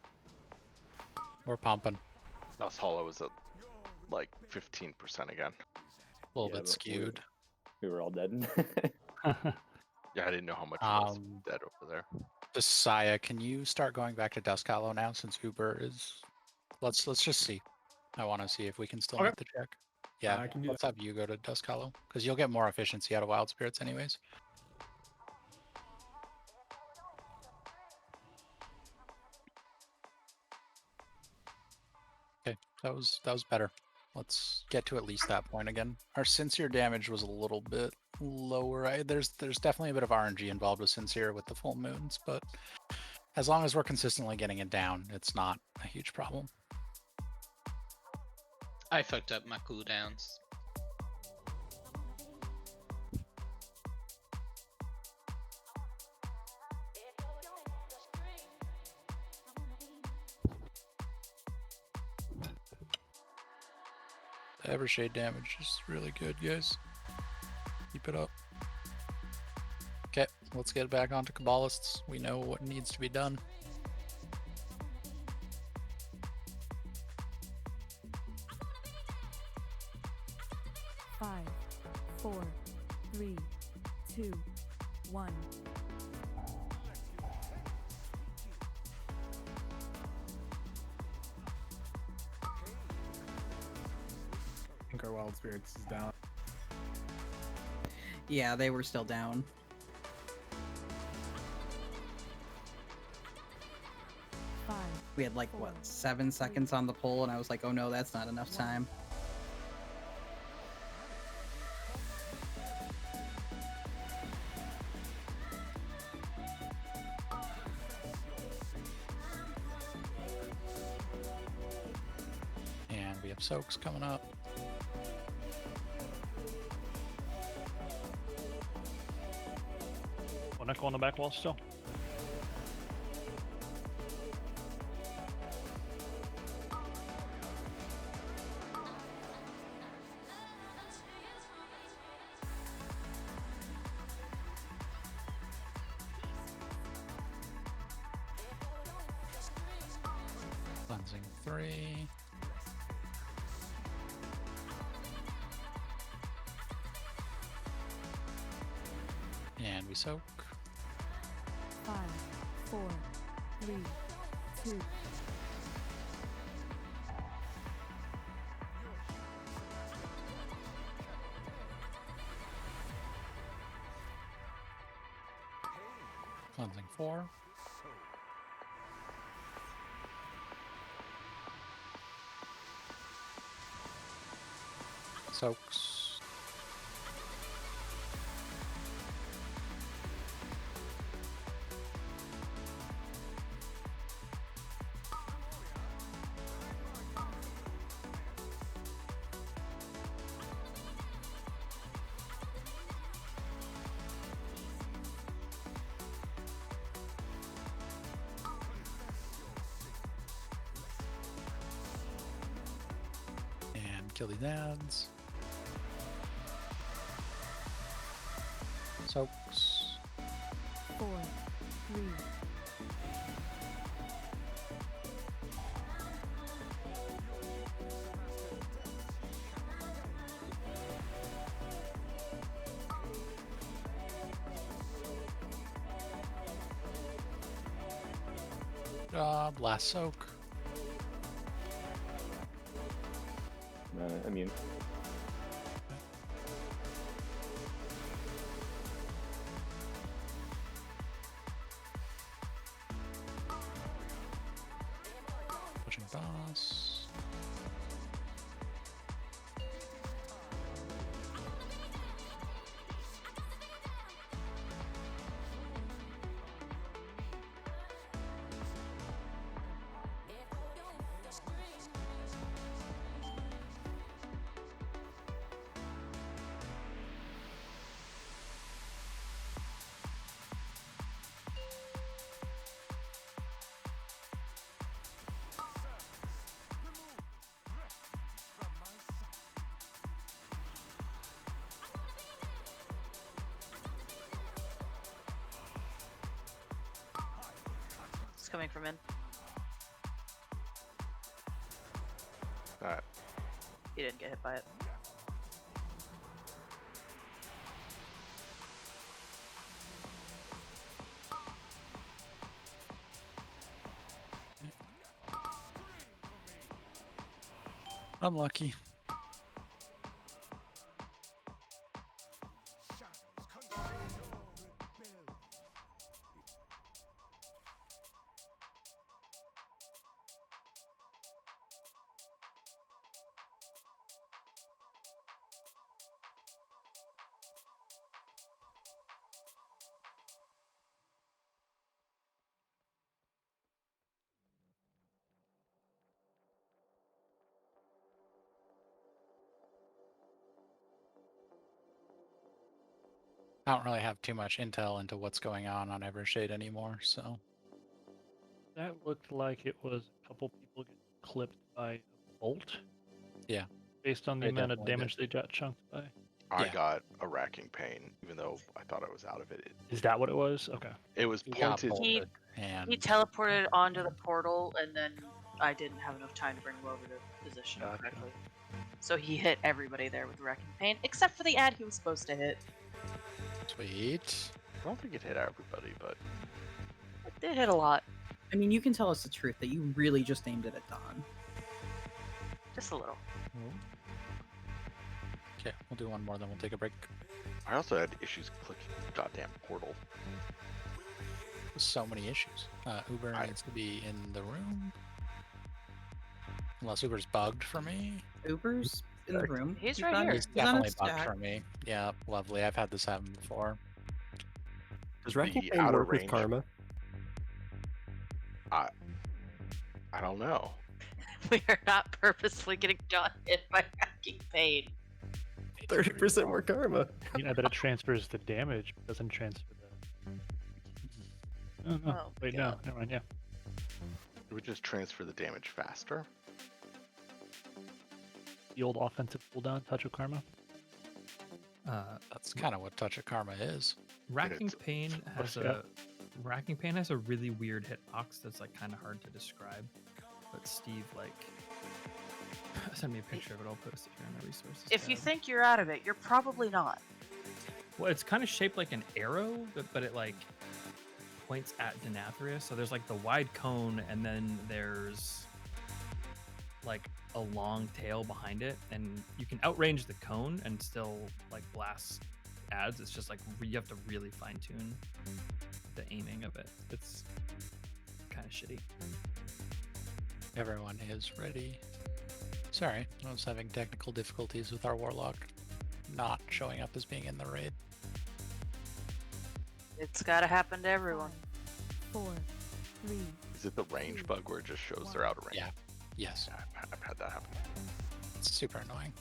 pumping. Us Hollow is at like 15% again. A little Yeah, bit but skewed. We were all dead. Yeah, I didn't know how much was Um, dead over there. Josiah, can you start going back to Dusk Hollow now since Uber is? Let's just see. I want to see if we can still Okay. make the check. Yeah, I can do let's have you go to Dusk Hollow because you'll get more efficiency out of Wild Spirits anyways. Okay, that was better. Let's get to at least that point again. Our sincere damage was a little bit lower. There's definitely a bit of RNG involved with sincere with the full moons, but as long as we're consistently getting it down, it's not a huge problem. I fucked up my cooldowns. The Evershade damage is really good, guys. Keep it up. Okay, let's get back onto Kabbalists. We know what needs to be done. Five, 4, 3, 2, 1. I think our Wild Spirits is down. Yeah, they were still down. We had like, what, 7 seconds on the pole, and I was like, oh no, that's not enough time. And we have soaks coming up. One echo on the back wall still. Cleansing 3. And we soak. 5, 4, 3, 2. Cleansing 4. Soaks. And kill these ads. Soaks. 4, 3. Last soak. Immune. Pushing boss. It's coming from in. Alright. He didn't get hit by it. Unlucky. I don't really have too much intel into what's going on Evershade anymore, so. That looked like it was a couple people getting clipped by a bolt. Yeah. Based on the It amount of definitely damage they got chunked by. I Yeah. got a racking pain, even though I thought I was out of it. Is that what it was? Okay. It was pointed. He teleported onto the portal, and then I didn't have enough time to bring him over to position Gotcha. correctly. So he hit everybody there with wrecking pain, except for the ad he was supposed to hit. Sweet. I don't think it hit everybody, but It did hit a lot. I mean, you can tell us the truth that you really just aimed it at Dawn. Just a little. Okay, we'll do one more, then we'll take a break. I also had issues clicking the goddamn portal. So many issues. Uber needs to be in the room. Unless Uber's bugged for me. Uber's in the room. He's right here. He's He's on definitely its bugged stack. for me. Yeah, lovely. I've had this happen before. Does Wrecking The Pain outer work with range. Karma? I don't know. We are not purposely getting John hit by Wrecking Pain. 30% more Karma. I mean, I bet it transfers the damage, but doesn't transfer the. Oh, no. Oh, Wait, God. no. Never mind, yeah. It would just transfer the damage faster. The old offensive cooldown, Touch of Karma. That's kind of what Touch of Karma is. Racking It's- Pain has yeah. Racking Pain has a really weird hitbox that's like kind of hard to describe. But Steve send me a picture of it. I'll post it here in the resources. If you tab. think you're out of it, you're probably not. Well, it's kind of shaped like an arrow, but it like points at Denathrius. So there's like the wide cone, and then there's like a long tail behind it, and you can outrange the cone and still like blast ads. It's just like you have to really fine tune the aiming of it. It's kind of shitty. Everyone is ready. Sorry, I was having technical difficulties with our Warlock not showing up as being in the raid. It's gotta happen to everyone. 4, 3. Is it the range bug where it just shows they're out of range? Yeah. Yes. Yeah, I've had that happen. It's super annoying.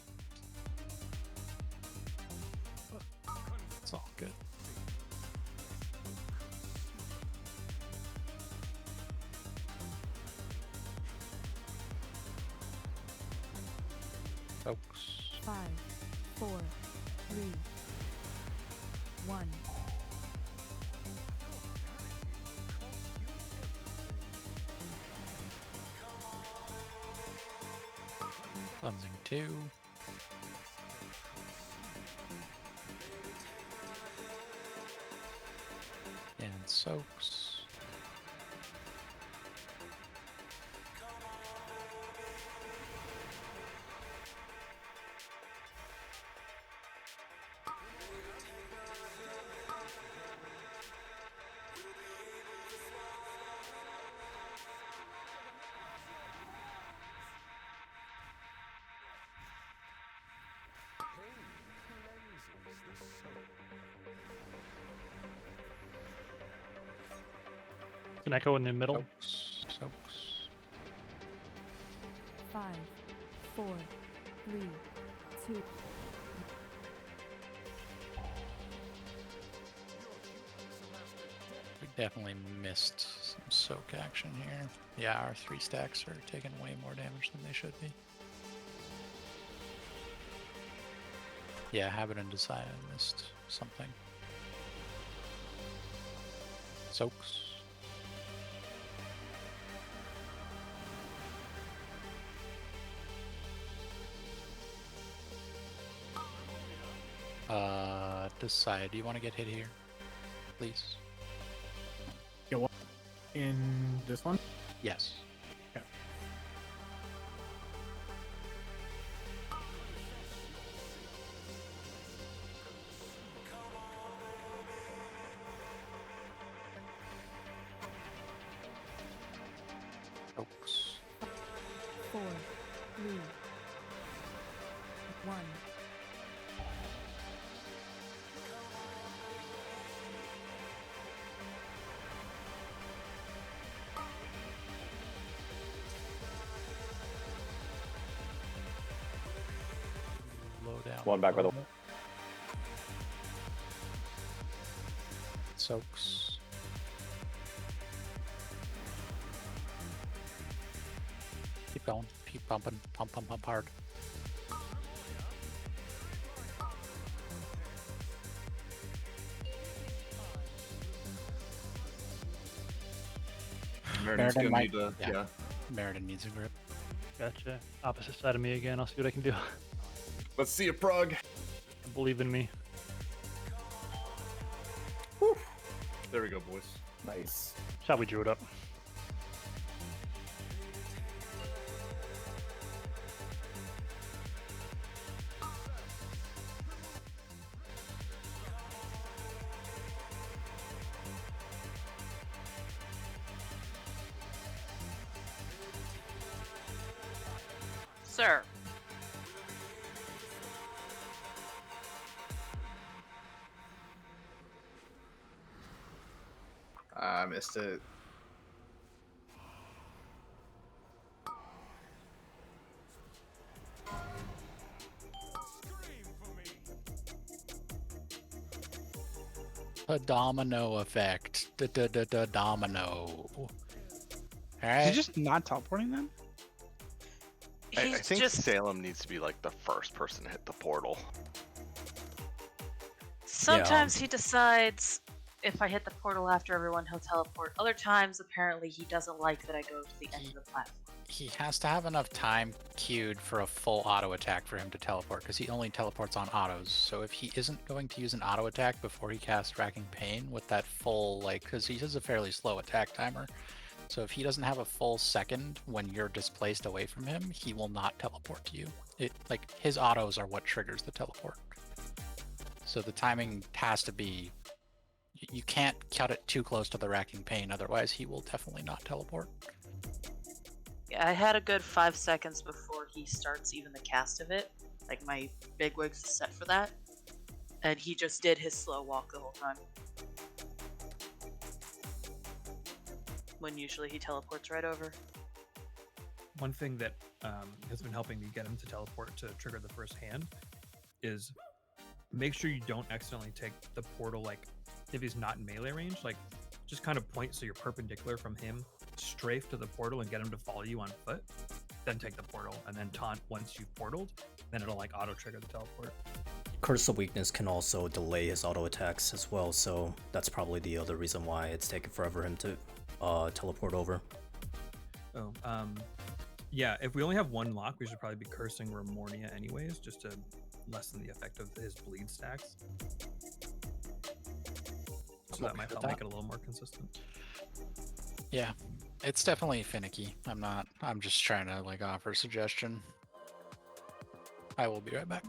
It's all good. Folks. 5, 4, 3, 1. Cleansing 2. And soaks. An echo in the middle. Soaks. 5, 4, 3, 2. We definitely missed some soak action here. Yeah, our 3 stacks are taking way more damage than they should be. Yeah, Habit and Desire missed something. Soaks. Decide. Do you want to get hit here? Please. Get what? In this one? Yes. Yeah. Folks. 4, 3, 1. Low down. One back by the. Soaks. Keep going. Keep pumping. Pump, pump, pump hard. Merrin's gonna need to, yeah. yeah. Meriden needs a grip. Gotcha. Opposite side of me again. I'll see what I can do. Let's see a prog. Believe in me. There we go, boys. Nice. That's how we drew it up. sir. I missed it. A domino effect. Domino. All Is right. he just not teleporting them? I He's think just Salem needs to be like the first person to hit the portal. sometimes he decides if I hit the portal after everyone, he'll teleport. Other times, apparently, he doesn't like that I go to the end of the platform. He has to have enough time queued for a full auto attack for him to teleport, because he only teleports on autos. So if he isn't going to use an auto attack before he casts Racking Pain with that full, because he has a fairly slow attack timer. So if he doesn't have a full second when you're displaced away from him, he will not teleport to you. His autos are what triggers the teleport. So the timing has to be, you can't cut it too close to the Racking Pain, otherwise he will definitely not teleport. Yeah, I had a good 5 seconds before he starts even the cast of it. Like, my bigwig's set for that. And he just did his slow walk the whole time. When usually he teleports right over. One thing that has been helping me get him to teleport to trigger the first hand is make sure you don't accidentally take the portal, if he's not in melee range, just kind of point so you're perpendicular from him, strafe to the portal and get him to follow you on foot, then take the portal, and then taunt once you've portaled, then it'll auto trigger the teleport. Curse of Weakness can also delay his auto attacks as well, so that's probably the other reason why it's taken forever him to teleport over. Yeah, if we only have one lock, we should probably be cursing Remornia anyways, just to lessen the effect of his bleed stacks. So that might help make it a little more consistent. Yeah, it's definitely finicky. I'm just trying to offer a suggestion. I will be right back.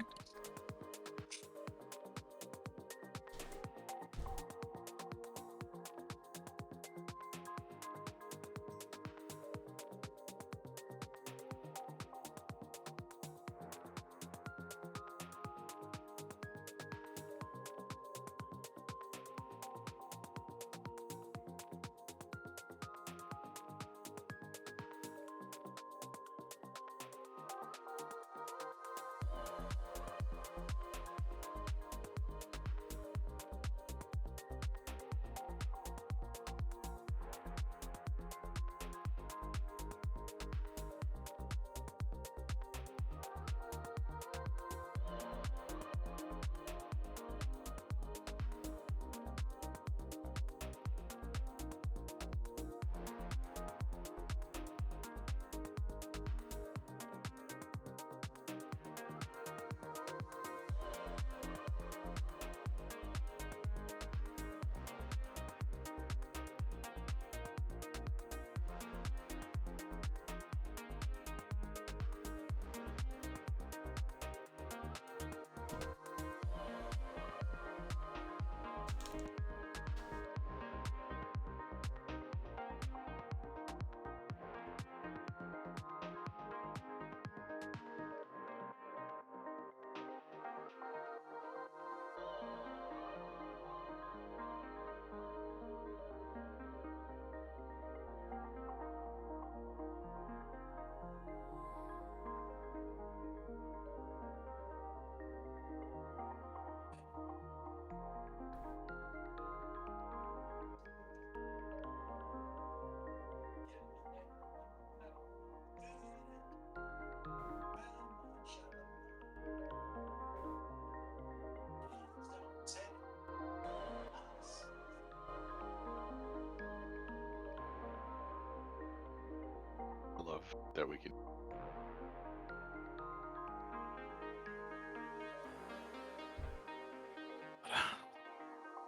I love that we can.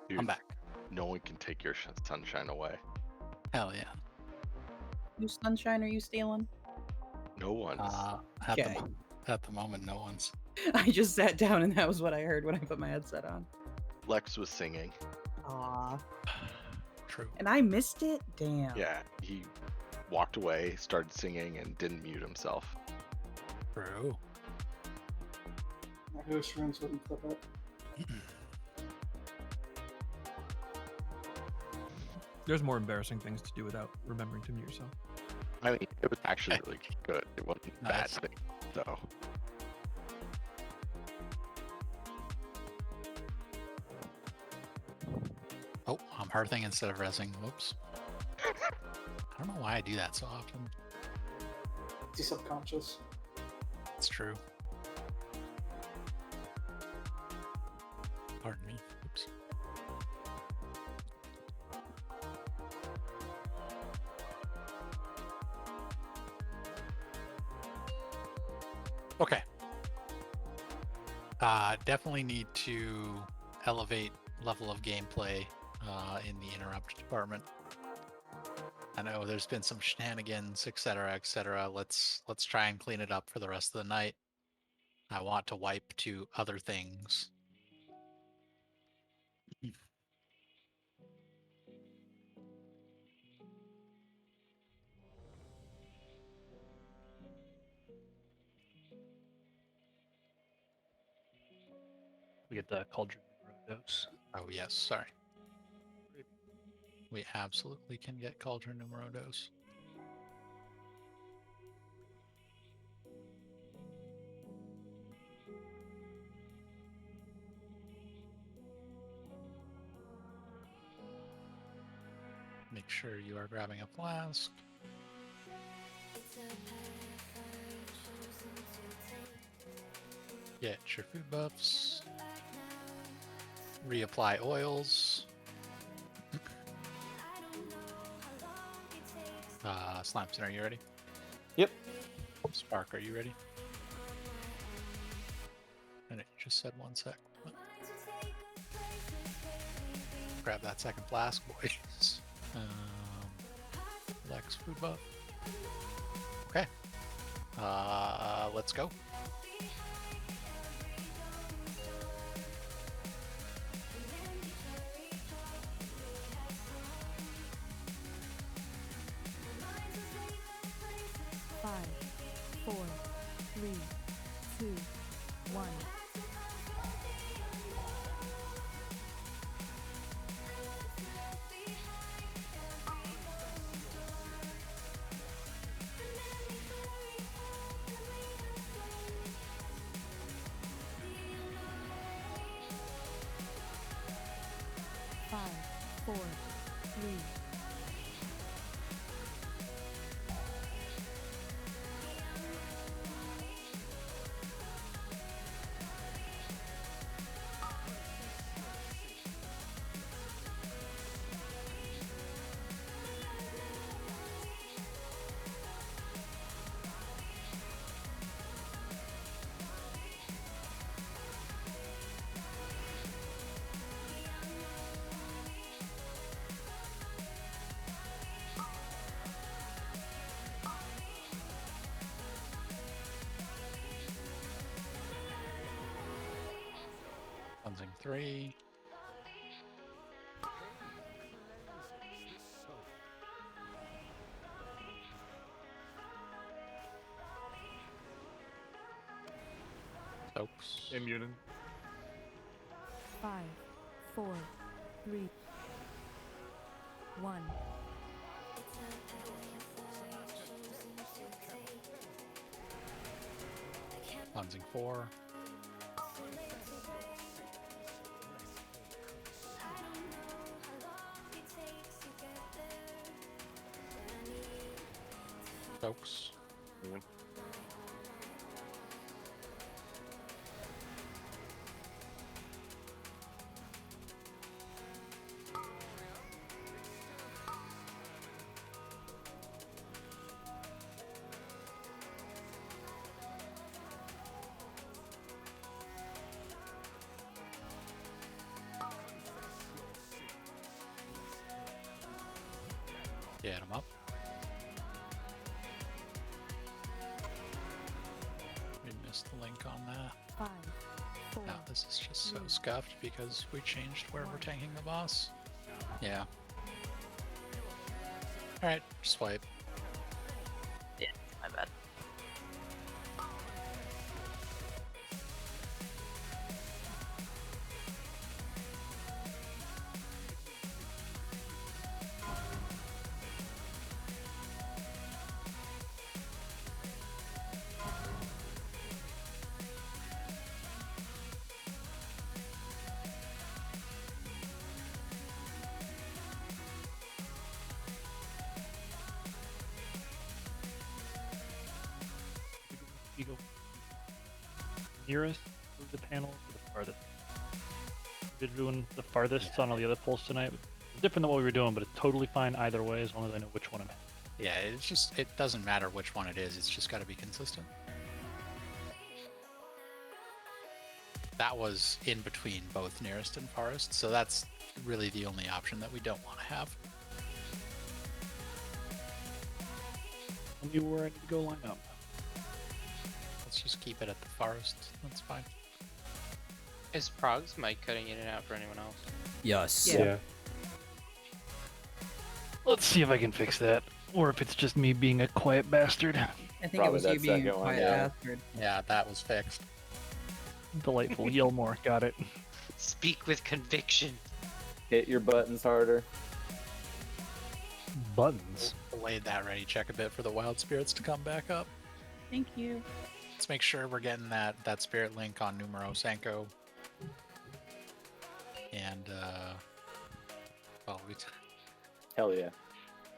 Dude, I'm back. No one can take your sunshine away. Hell yeah. Whose sunshine are you stealing? No one's. Okay. At the moment, no one's. I just sat down and that was what I heard when I put my headset on. Lex was singing. Aw. True. And I missed it? Damn. Yeah, he walked away, started singing, and didn't mute himself. True. I go stream so we can clip it. There's more embarrassing things to do without remembering to mute yourself. I mean, it was actually really good. It wasn't a bad Nice. thing, so. Oh, I'm hearthing instead of resing. Whoops. I don't know why I do that so often. It's subconscious. It's true. Pardon me. Oops. Okay. Definitely need to elevate level of gameplay in the interrupt department. I know there's been some shenanigans, etc., etc. Let's try and clean it up for the rest of the night. I want to wipe to other things. We get the cauldron dose. Oh yes, sorry. We absolutely can get cauldron numero dos. Make sure you are grabbing a flask. Get your food buffs. Reapply oils. Slamson, are you ready? Yep. Spark, are you ready? And it just said 1 sec. Grab that second flask, boys. Lex food buff. Okay. Let's go. Five, 4, 3, 2, 1. Five, 4, 3. Cleansing 3. Soaks. Immunin. 5, 4, 3, 1. Cleansing 4. Soaks. Get him up. We missed the link on that. 5, 4. Now this is just so scuffed because we changed where we're tanking the boss. Yeah. Alright, swipe. Yeah, my bad. nearest of the panels or the farthest? We're doing the farthest on all the other polls tonight. It's different than what we were doing, but it's totally fine either way as long as I know which one I'm at. Yeah, it doesn't matter which one it is. It's just got to be consistent. That was in between both nearest and farthest, so that's really the only option that we don't want to have. Tell me where I need to go line up. Let's just keep it at the farthest. That's fine. Is Prog's mic cutting in and out for anyone else? Yes. Yeah. Let's see if I can fix that, or if it's just me being a quiet bastard. I think it was you being a quiet bastard. Yeah, that was fixed. Delightful. Yell more. Got it. Speak with conviction. Hit your buttons harder. Buttons. Delayed that ready check a bit for the wild spirits to come back up. Thank you. Let's make sure we're getting that spirit link on Numero Sanko. And well, Hell yeah.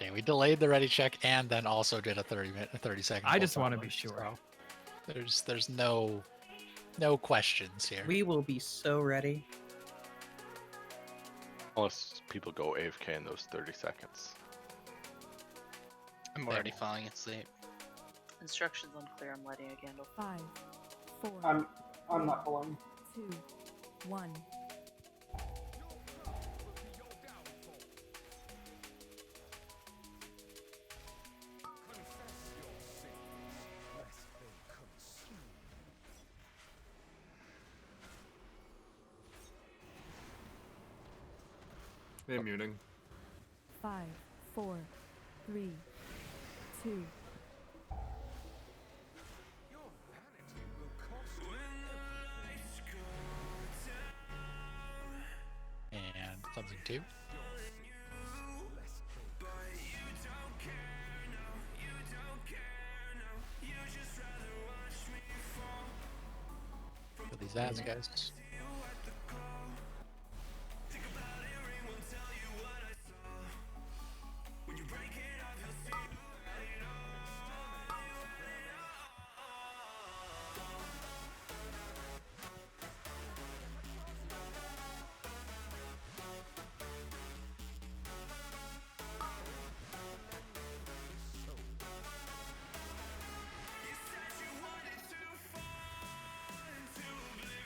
yeah, we delayed the ready check and then also did a 30 second. I just want to be sure. So there's no questions here. We will be so ready. Unless people go AFK in those 30 seconds. I'm already falling asleep. Instructions unclear. I'm lighting a candle. 5, 4. I'm not pulling. 2, 1. They're muting. 5, 4, 3, 2. And cleansing 2. For these ads, guys.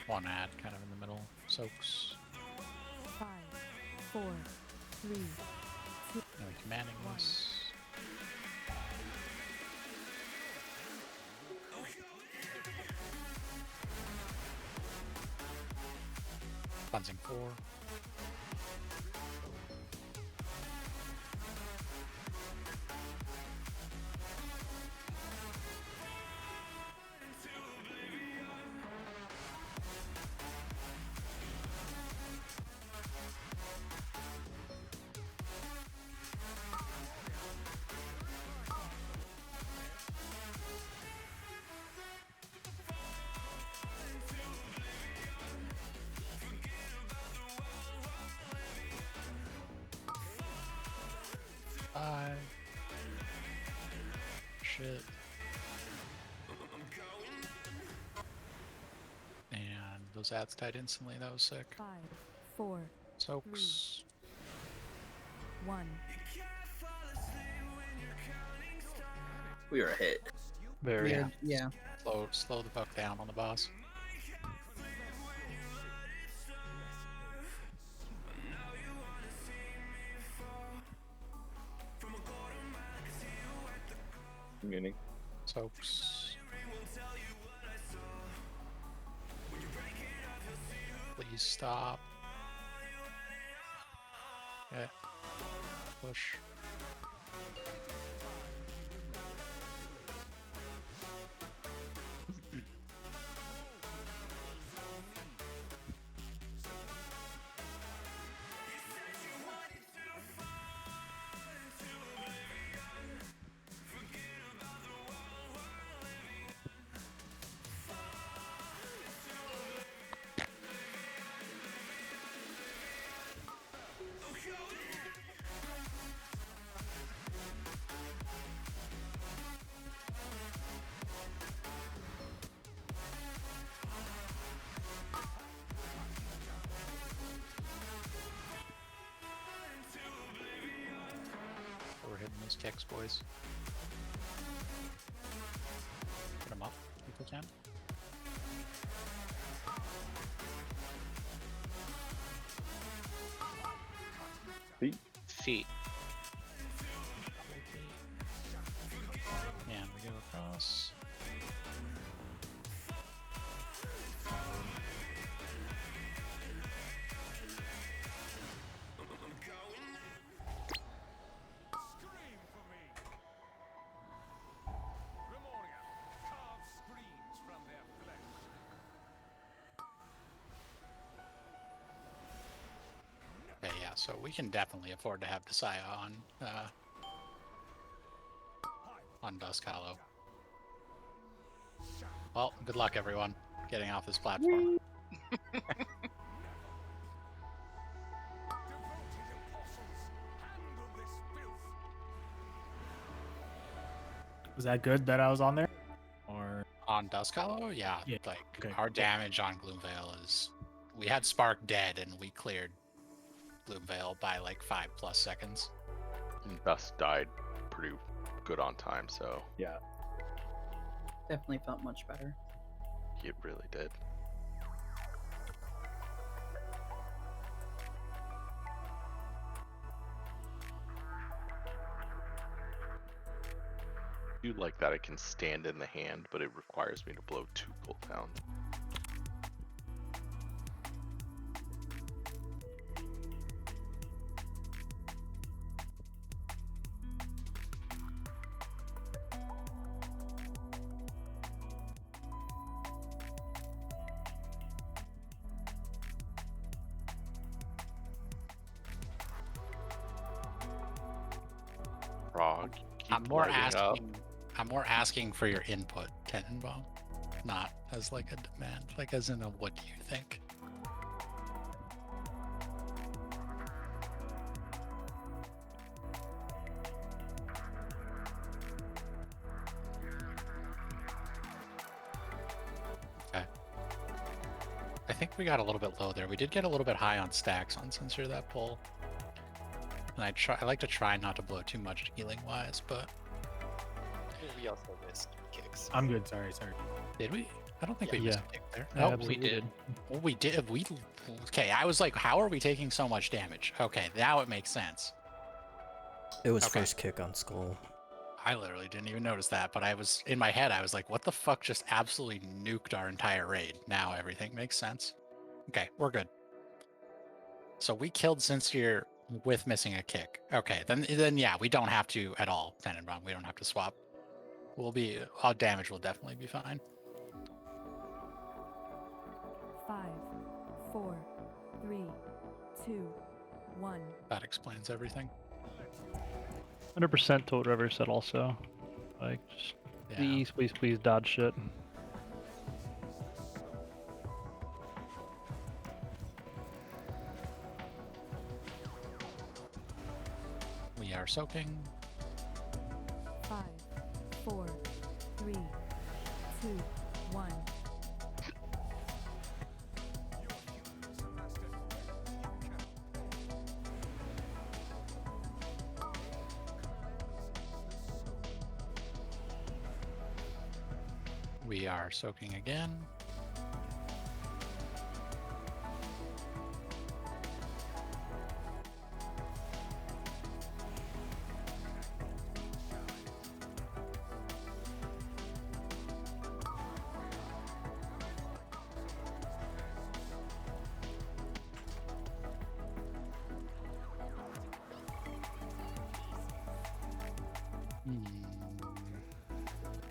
One ad kind of in the middle. Soaks. 5, 4, 3, 2. Now we commanding this. Cleansing 4. Shit. And those ads died instantly. That was sick. 5, 4, Soaks. 1. We were hit. Very. Yeah. Slow the fuck down on the boss. Meaning. Soaks. Please stop. Okay. Push. those kicks, boys. Put them up if we can. Feet. And we go across. Okay, yeah, so we can definitely afford to have Desaya on Dusk Hollow. Well, good luck everyone getting off this platform. Was that good that I was on there? Or On Dusk Hollow? Yeah, Yeah, like okay. our damage on Gloomvale is... We had Spark dead and we cleared Gloomvale by like 5+ seconds. And Dust died pretty good on time, so Yeah. Definitely felt much better. it really did. I do like that it can stand in the hand, but it requires me to blow 2 cooldowns. Frog, keep I'm more lighting up. I'm more asking for your input, Tenenbaum. Not as like a demand, like as in a what do you think? Okay. I think we got a little bit low there. We did get a little bit high on stacks on Censor that pull. And I like to try not to blow too much healing wise, but We also missed kicks. I'm good. Sorry. did we? I don't think we missed a kick there. Yeah, No, absolutely we did. Oh, we did. Okay, I was like, how are we taking so much damage? Okay, now it makes sense. It was Okay. first kick on Skull. I literally didn't even notice that, but I was in my head. I was like, what the fuck just absolutely nuked our entire raid? Now everything makes sense. Okay, we're good. So we killed Sincere with missing a kick. Okay, then yeah, we don't have to at all, Tenenbaum. We don't have to swap. Our damage will definitely be fine. 5, 4, 3, 2, 1. That explains everything. 100% to what River said also. Like, just Yeah. please dodge shit. We are soaking. 5, 4, 3, 2, 1. We are soaking again.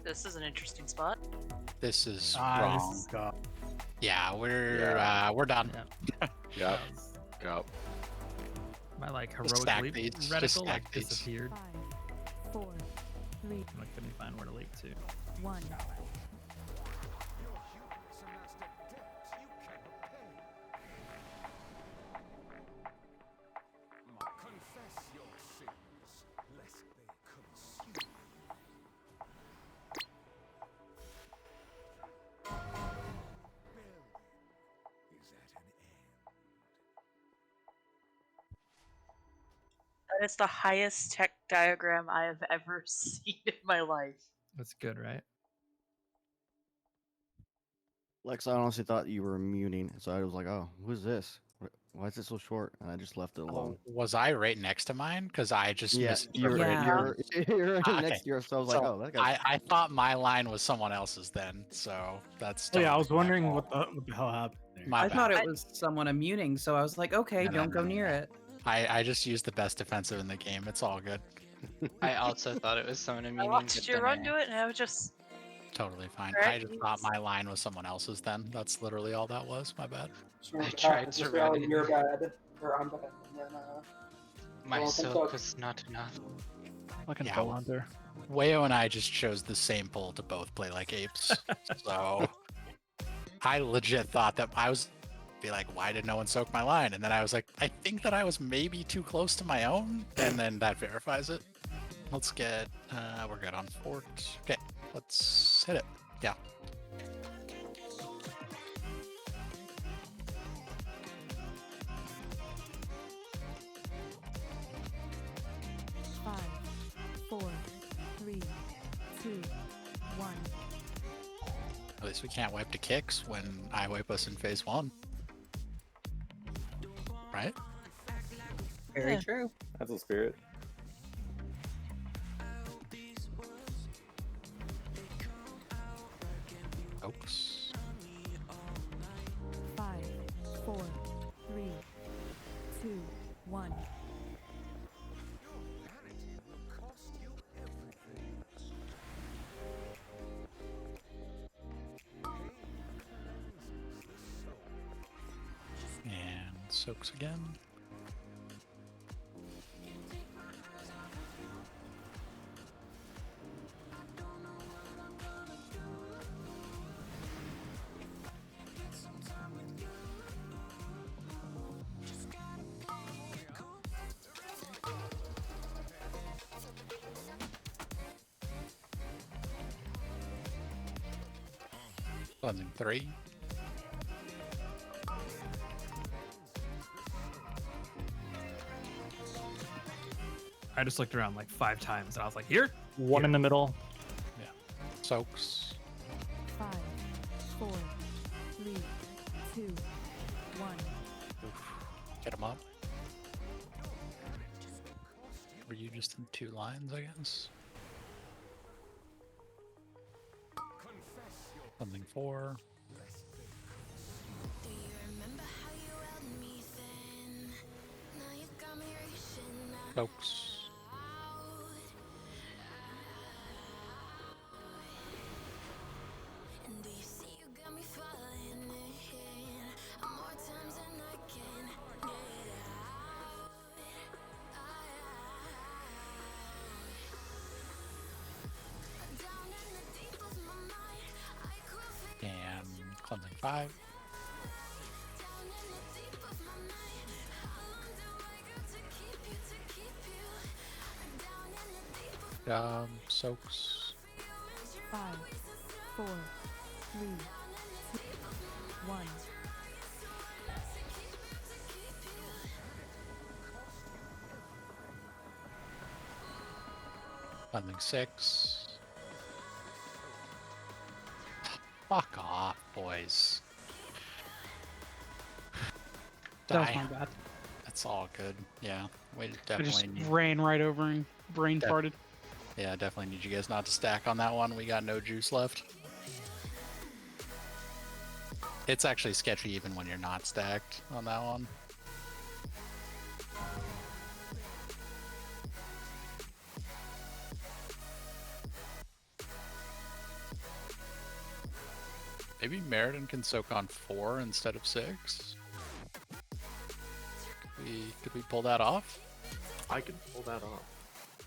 This is an interesting spot. This is This wrong. is God. Yeah, we're done. Yep. Yep. My like Just heroic stack leap these, just reticle stack like these. disappeared. 5, 4, 3, I couldn't find where to leap to. 1. Confess your sins, lest they consume you. Building is at an end. I That is the highest tech diagram I have ever seen in my life. That's good, right? Lex, I honestly thought you were muting, so I was like, "Oh, who's this? Why is it so short?" And I just left it alone. Was I right next to mine? Because I just Yeah, misinterpreted. you're Ah, next to yours, so I was So like, "Oh, that guy's." I thought my line was someone else's then, so that's Oh, yeah, I totally was my wondering fault. what the hell happened there. My I thought bad. it was someone immuning, so I was like, okay, No, don't no, go no, near no. it. I just used the best defensive in the game. It's all good. I also thought it was someone I immuning, watched but you then run to it, and I was just. Totally fine. I Correct. just thought my line was someone else's then. That's literally all that was. My bad. Just remember I what tried happens. to Just run reality, in. you're bad, or I'm bad, and then My well, comes silk up. was not enough. Fucking Yeah, bow hunter. Wayo and I just chose the same poll to both play like apes. So I legit thought that I was be like, why did no one soak my line? And then I was like, I think that I was maybe too close to my own, and then that verifies it. Let's get we're good on fort. Okay, let's hit it. Yeah. Five, 4, 3, 2, 1. At least we can't wipe to kicks when I wipe us in phase 1. Right? Very true. That's a spirit. Oops. 5, 4, 3, 2, 1. And soaks again. Cleansing 3. I just looked around like 5 times and I was like, here? One in the middle. Yeah. Soaks. 5, 4, 3, 2, 1. Get him up. Were you just in 2 lines, I guess? Something 4. Soaks. And cleansing 5. Soaks. 5, 4, 3, 2, 1. Cleansing 6. Fuck off, boys. That was Die. my bad. That's all good. Yeah. We I definitely just need, ran right over and brain farted. yeah, definitely need you guys not to stack on that one. We got no juice left. It's actually sketchy even when you're not stacked on that one. Maybe Meriden can soak on 4 instead of 6. Could we pull that off? I could pull that off.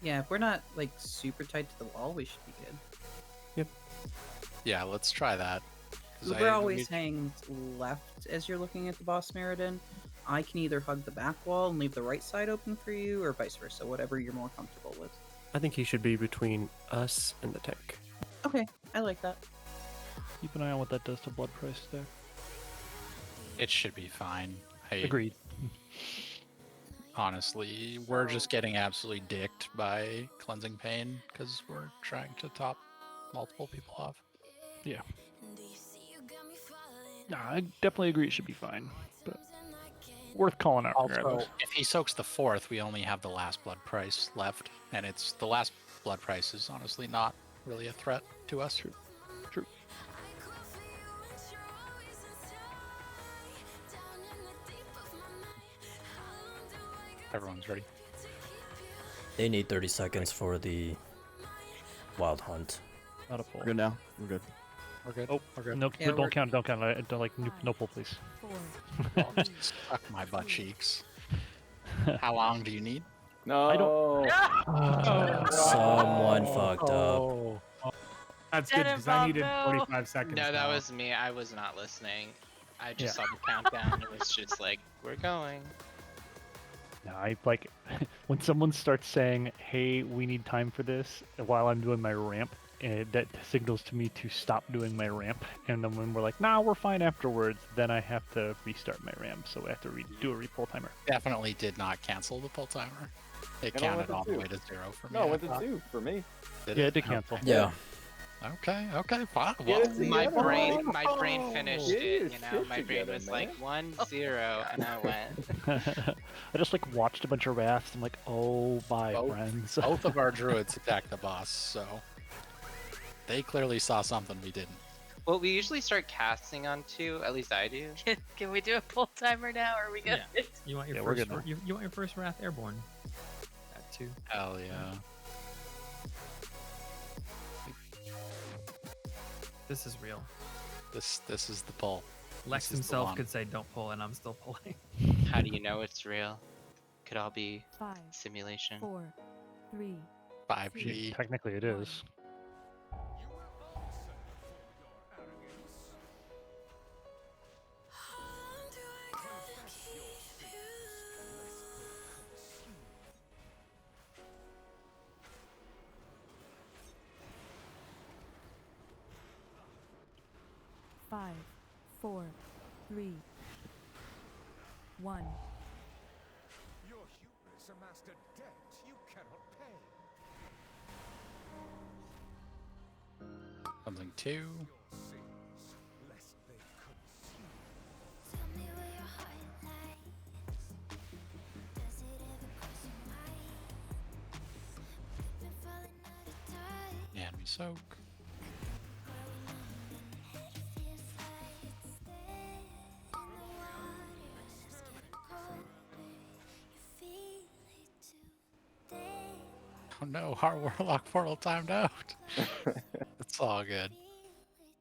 Yeah, if we're not like super tight to the wall, we should be good. Yeah, let's try that. 'Cause Uber I always need- hangs left as you're looking at the boss Meriden. I can either hug the back wall and leave the right side open for you, or vice versa, whatever you're more comfortable with. I think he should be between us and the tank. Okay, I like that. Keep an eye on what that does to blood price there. It should be fine. Agreed. honestly. We're just getting absolutely dicked by Cleansing Pain because we're trying to top multiple people off. Yeah. No, I definitely agree it should be fine, but worth calling out Also, regardless. if he soaks the 4th, we only have the last blood price left, and it's the last blood price is honestly not really a threat to us. True. Everyone's ready. They need 30 seconds for the wild hunt. Not a pull. We're good now. We're good. We're good. Oh, we're good. No, Yeah, don't we're- count. Don't count. I don't like no pull, please. Suck my butt cheeks. How long do you need? No. I don't. Someone fucked up. Oh. That's Get good it, because I needed Bobo. 45 seconds. No, that now. was me. I was not listening. I just Yeah. saw the countdown. It was just like, we're going. No, I like when someone starts saying, "Hey, we need time for this," while I'm doing my ramp, that signals to me to stop doing my ramp. And then when we're like, "Nah, we're fine afterwards," then I have to restart my ramp. So I have to do a repull timer. Definitely did not cancel the pull timer. It It only counted went to all the 2. way to 0 for me. No, I it went to thought. 2 for me. Did Yeah, it did cancel. Yeah. Okay, fine. Get Well, it My together, brain, man. my brain finished Get it. your You know, shit my brain together, was man. like 1-0, and I went. I just like watched a bunch of wraths. I'm like, "Oh, bye, Both- friends." both of our druids attacked the boss, so they clearly saw something we didn't. Well, we usually start casting on 2. At least I do. Can we do a pull timer now? Or are we good? Yeah. You want your Yeah, we're first? good now. You want your first Wrath Airborne? At 2. Hell yeah. This is real. This is the pull. Lex This is the himself one. could say don't pull, and I'm still pulling. How do you know it's real? Could all be 5, simulation. 4, 3, 5G. Technically, it is. five, 4, 3, 1. Your hubris amassed a debt you cannot pay. Something 2. Your sins, lest they consume. And we soak. Oh no, our Warlock portal timed out. It's all good.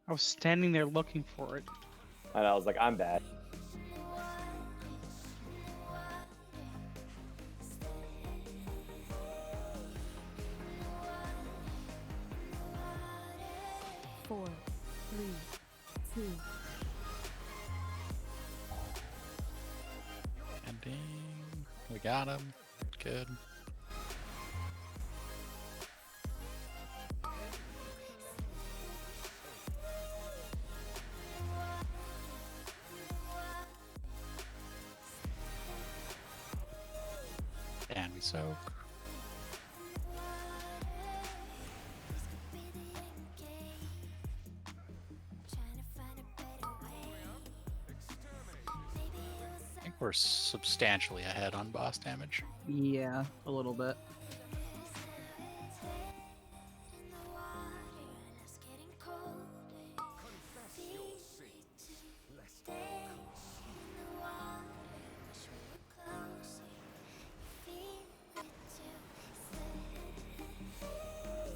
I was standing there looking for it. And I was like, I'm bad. Four, 3, 2. Ending. We got him. Good. And we soak. I think we're substantially ahead on boss damage. Yeah, a little bit.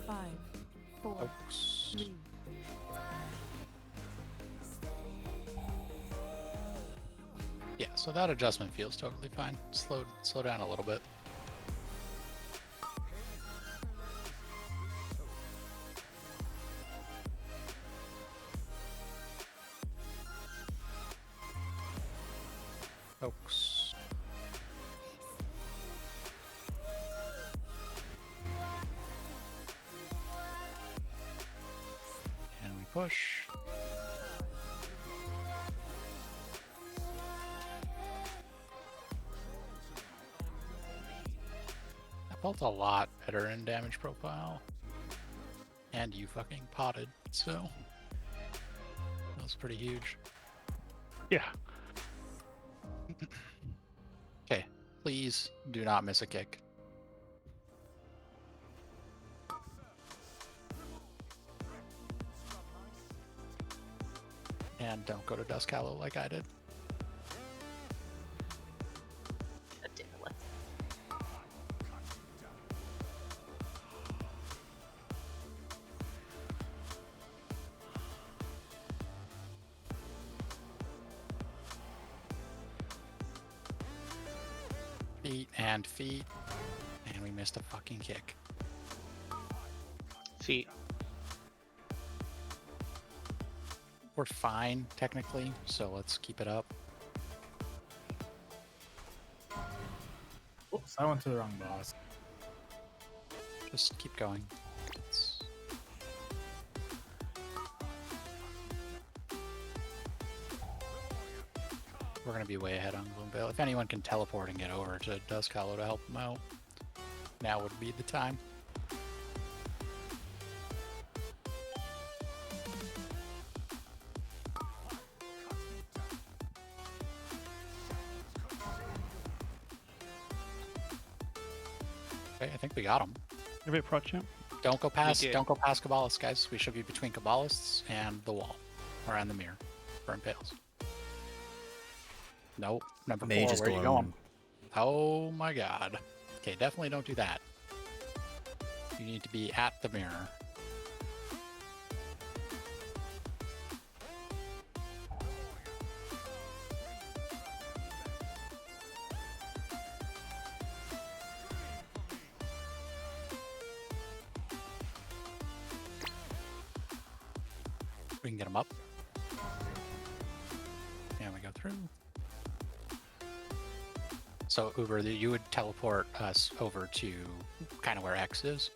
Five, 4, 3. Yeah, so that adjustment feels totally fine. Slow down a little bit. Folks. And we push. Felt a lot better in damage profile. And you fucking potted, so that was pretty huge. Yeah. Okay, please do not miss a kick. And don't go to Dusk Hallow like I did. God damn it, Left. Feet and feet. And we missed a fucking kick. Feet. We're fine, technically, so let's keep it up. Oops, I went to the wrong boss. Just keep going. We're going to be way ahead on Gloomvale. If anyone can teleport and get over to Dusk Hollow to help them out, now would be the time. Okay, I think we got him. Innervate Pro Champ. Don't go past Cabbalists, guys. We should be between Cabbalists and the wall, or on the mirror for Impales. Nope. Number Mage 4, is where are you gloom. going? Oh my god. Okay, definitely don't do that. You need to be at the mirror. We can get him up. And we go through. So Uber, you would teleport us over to kind of where X is.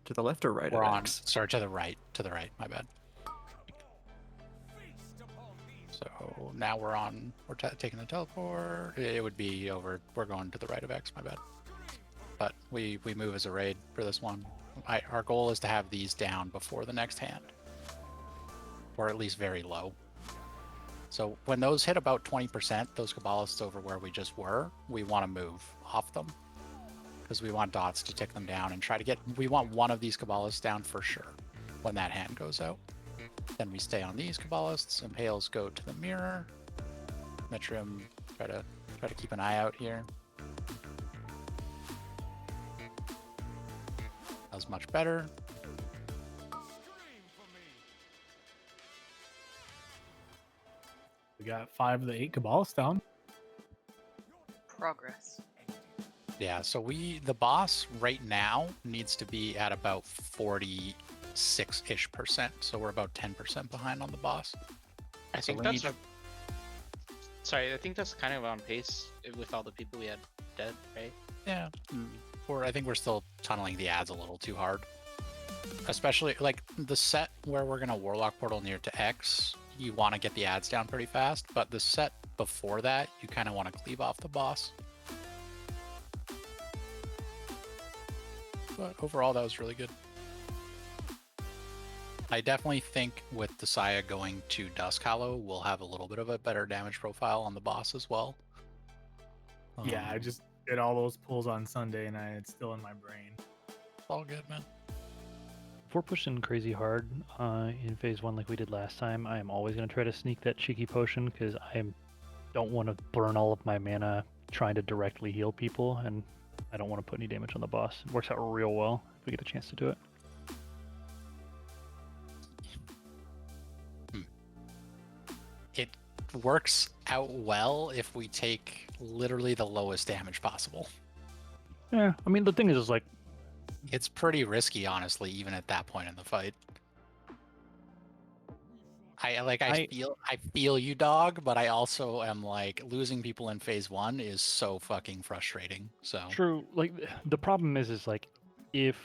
To the left or right We're of on. X? Sorry, to the right. To the right. My bad. So now we're on. We're taking the teleport. It would be over. We're going to the right of X. My bad. But we move as a raid for this one. Our goal is to have these down before the next hand, or at least very low. So when those hit about 20%, those Cabbalists over where we just were, we want to move off them because we want dots to tick them down and try to get. We want one of these Cabbalists down for sure when that hand goes out. Then we stay on these Cabbalists. Impales go to the mirror. Metrium, try to keep an eye out here. That was much better. We got 5 of the 8 Cabbalists down. Progress. Yeah, so the boss right now needs to be at about 46-ish%. So we're about 10% behind on the boss. I So think we that's need sorry, I think that's kind of on pace with all the people we had dead, right? Yeah, I think we're still tunneling the ads a little too hard. Especially like the set where we're gonna Warlock Portal near to X, you want to get the ads down pretty fast, but the set before that, you kind of want to cleave off the boss. But overall, that was really good. I definitely think with the Saya going to Dusk Hollow, we'll have a little bit of a better damage profile on the boss as well. Yeah, I just did all those pulls on Sunday and it's still in my brain. It's all good, man. If we're pushing crazy hard in phase 1 like we did last time, I am always going to try to sneak that cheeky potion because I don't want to burn all of my mana trying to directly heal people, and I don't want to put any damage on the boss. It works out real well if we get the chance to do it. It works out well if we take literally the lowest damage possible. Yeah, I mean, the thing is like, it's pretty risky, honestly, even at that point in the fight. I feel you, dog, but I also am like losing people in phase 1 is so fucking frustrating. So true. Like the problem is like if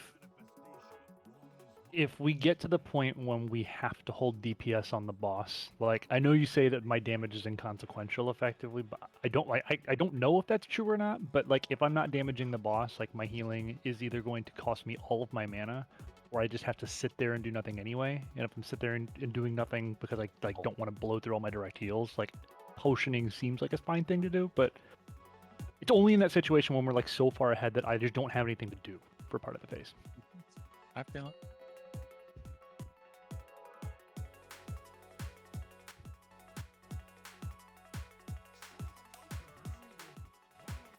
if we get to the point when we have to hold DPS on the boss, like I know you say that my damage is inconsequential effectively, but I don't like I don't know if that's true or not, but like if I'm not damaging the boss, like my healing is either going to cost me all of my mana or I just have to sit there and do nothing anyway. And if I'm sit there and doing nothing because I like don't want to blow through all my direct heals, like potioning seems like a fine thing to do, but it's only in that situation when we're like so far ahead that I just don't have anything to do for part of the phase. I feel it.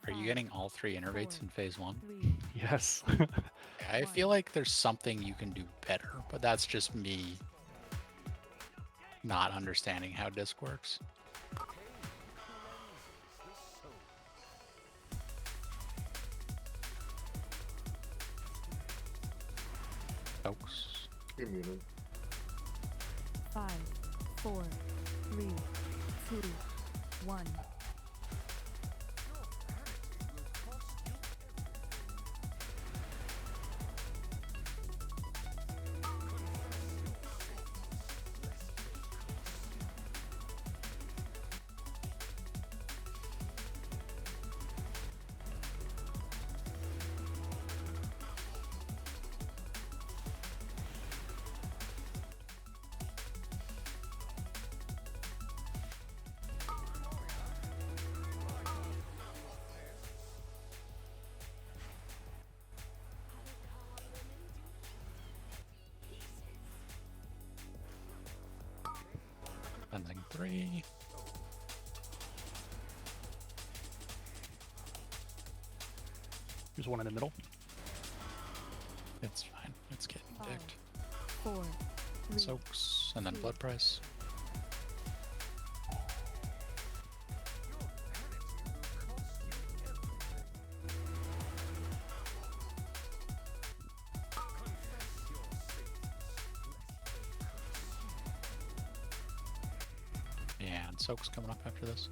Are you getting all 3 innervates in phase 1? Yes. I feel like there's something you can do better, but that's just me not understanding how disc works. Folks. You're muted. 5, 4, 3, 2, 1. Spending 3. There's one in the middle. It's fine. It's getting 5, picked. 4, 3, Soaks, and then blood price. Yeah, and Soak's coming up after this.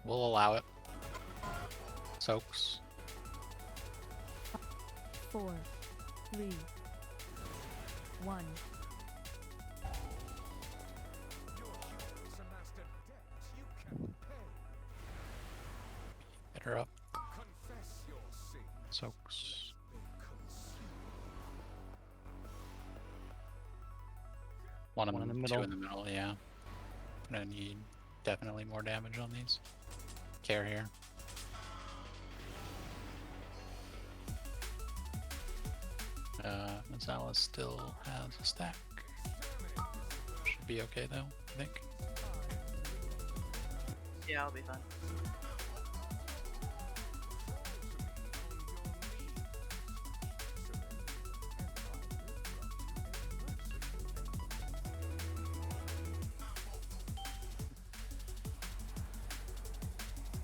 We'll allow it. Soaks. 4, 3, 1. Hit her up. Soaks. One in the middle. 2 in the middle, yeah. Gonna need definitely more damage on these. Care here. Mazala still has a stack. Should be okay though, I think. Yeah, I'll be fine.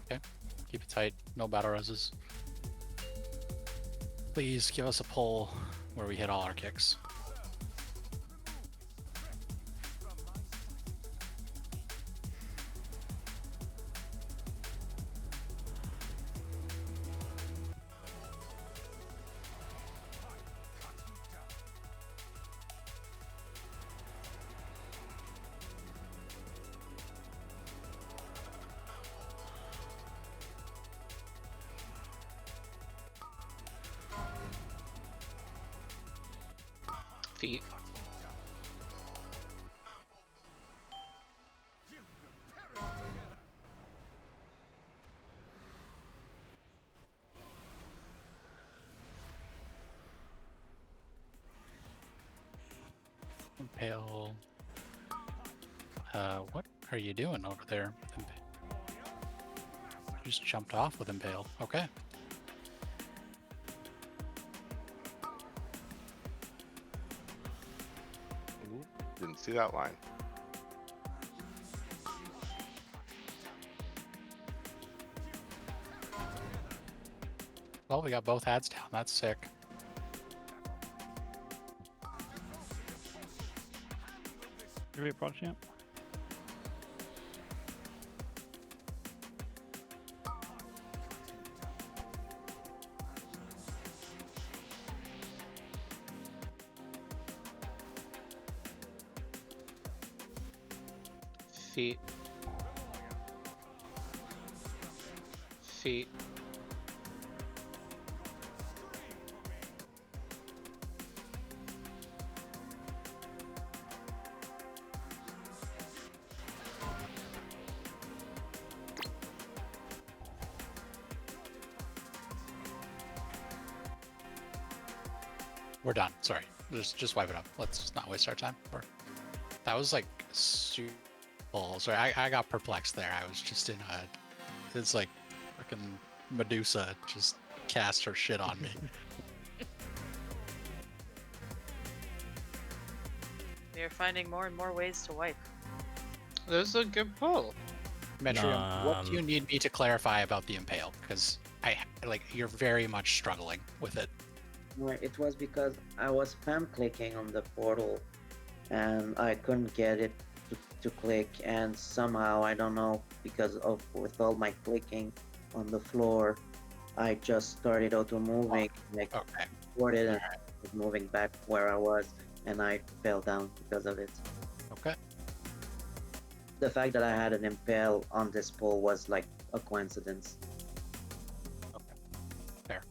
Okay, keep it tight. No battle reses. Please give us a pull where we hit all our kicks. Feet. Impale. What are you doing over there? Just jumped off with Impale. Okay. didn't see that line. Well, we got both ads down. That's sick. You're right, Prod Champ. Feet. Feet. We're done. Sorry. Just wipe it up. Let's not waste our time. That was like super full. Sorry, I got perplexed there. I was just in a... It's like fucking Medusa just cast her shit on me. We are finding more and more ways to wipe. There's a good pull. Metrium, what do you need me to clarify about the Impale? Because you're very much struggling with it. Right, it was because I was spam clicking on the portal and I couldn't get it to click, and somehow, I don't know, because of with all my clicking on the floor, I just started auto moving, supported and moving back where I was, and I fell down because of it. Okay. The fact that I had an impale on this pole was like a coincidence. Fair.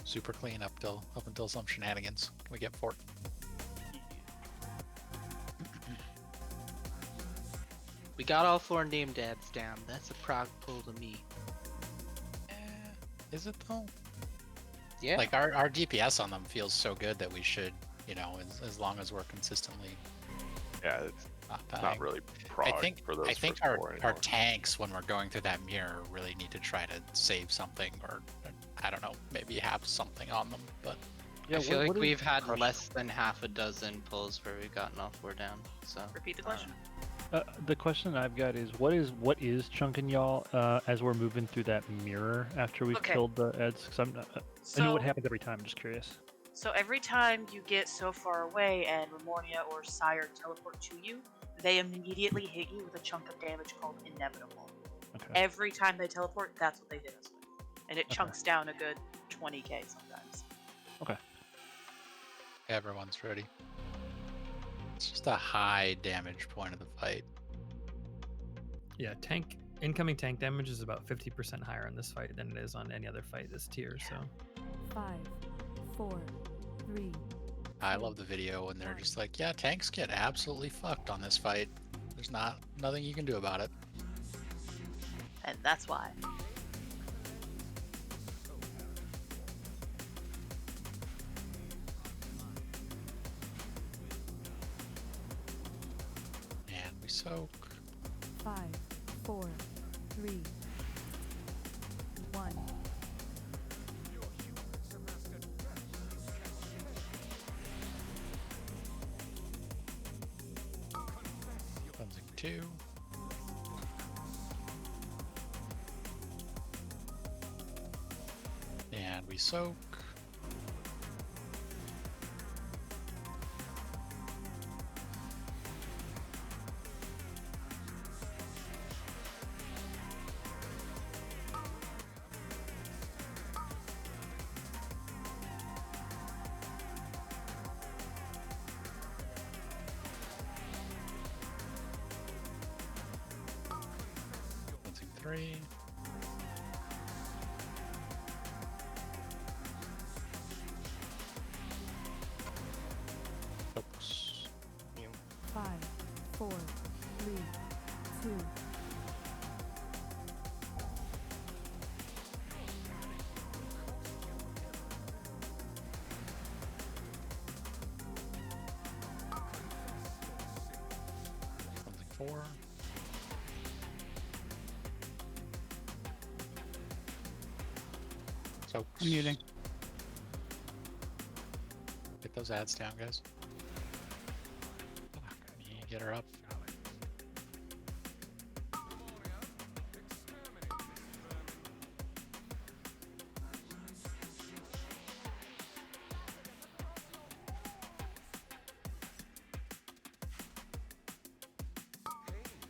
Super clean up until some shenanigans. Can we get fort? We got all 4 named ads down. That's a prog pull to me. Is it though? Yeah. Like our DPS on them feels so good that we should, as long as we're consistently. Yeah, it's not really prog for those. I think our tanks, when we're going through that mirror, really need to try to save something, or I don't know, maybe have something on them. But yeah, I feel like we've had less than half a dozen pulls where we've gotten all 4 down. So repeat the question. The question I've got is what is chunking y'all as we're moving through that mirror after we've killed the ads? Because I know what happens every time. I'm just curious. So every time you get so far away and Remornia or Sire teleport to you, they immediately hit you with a chunk of damage called Inevitable. Okay. Every time they teleport, that's what they hit us with. And it chunks down a good 20k sometimes. Okay. Everyone's ready. It's just a high damage point of the fight. Yeah, incoming tank damage is about 50% higher in this fight than it is on any other fight this tier, so. 5, 4, 3. I love the video when they're just like, yeah, tanks get absolutely fucked on this fight. There's nothing you can do about it. And that's why. And we soak. 5, 4, 3, 1. Cleansing 2. And we soak. Cleansing 3. Oops. 5, 4, 3, 2. Soaks. I'm muting. Get those ads down, guys. Fuck, I need to get her up.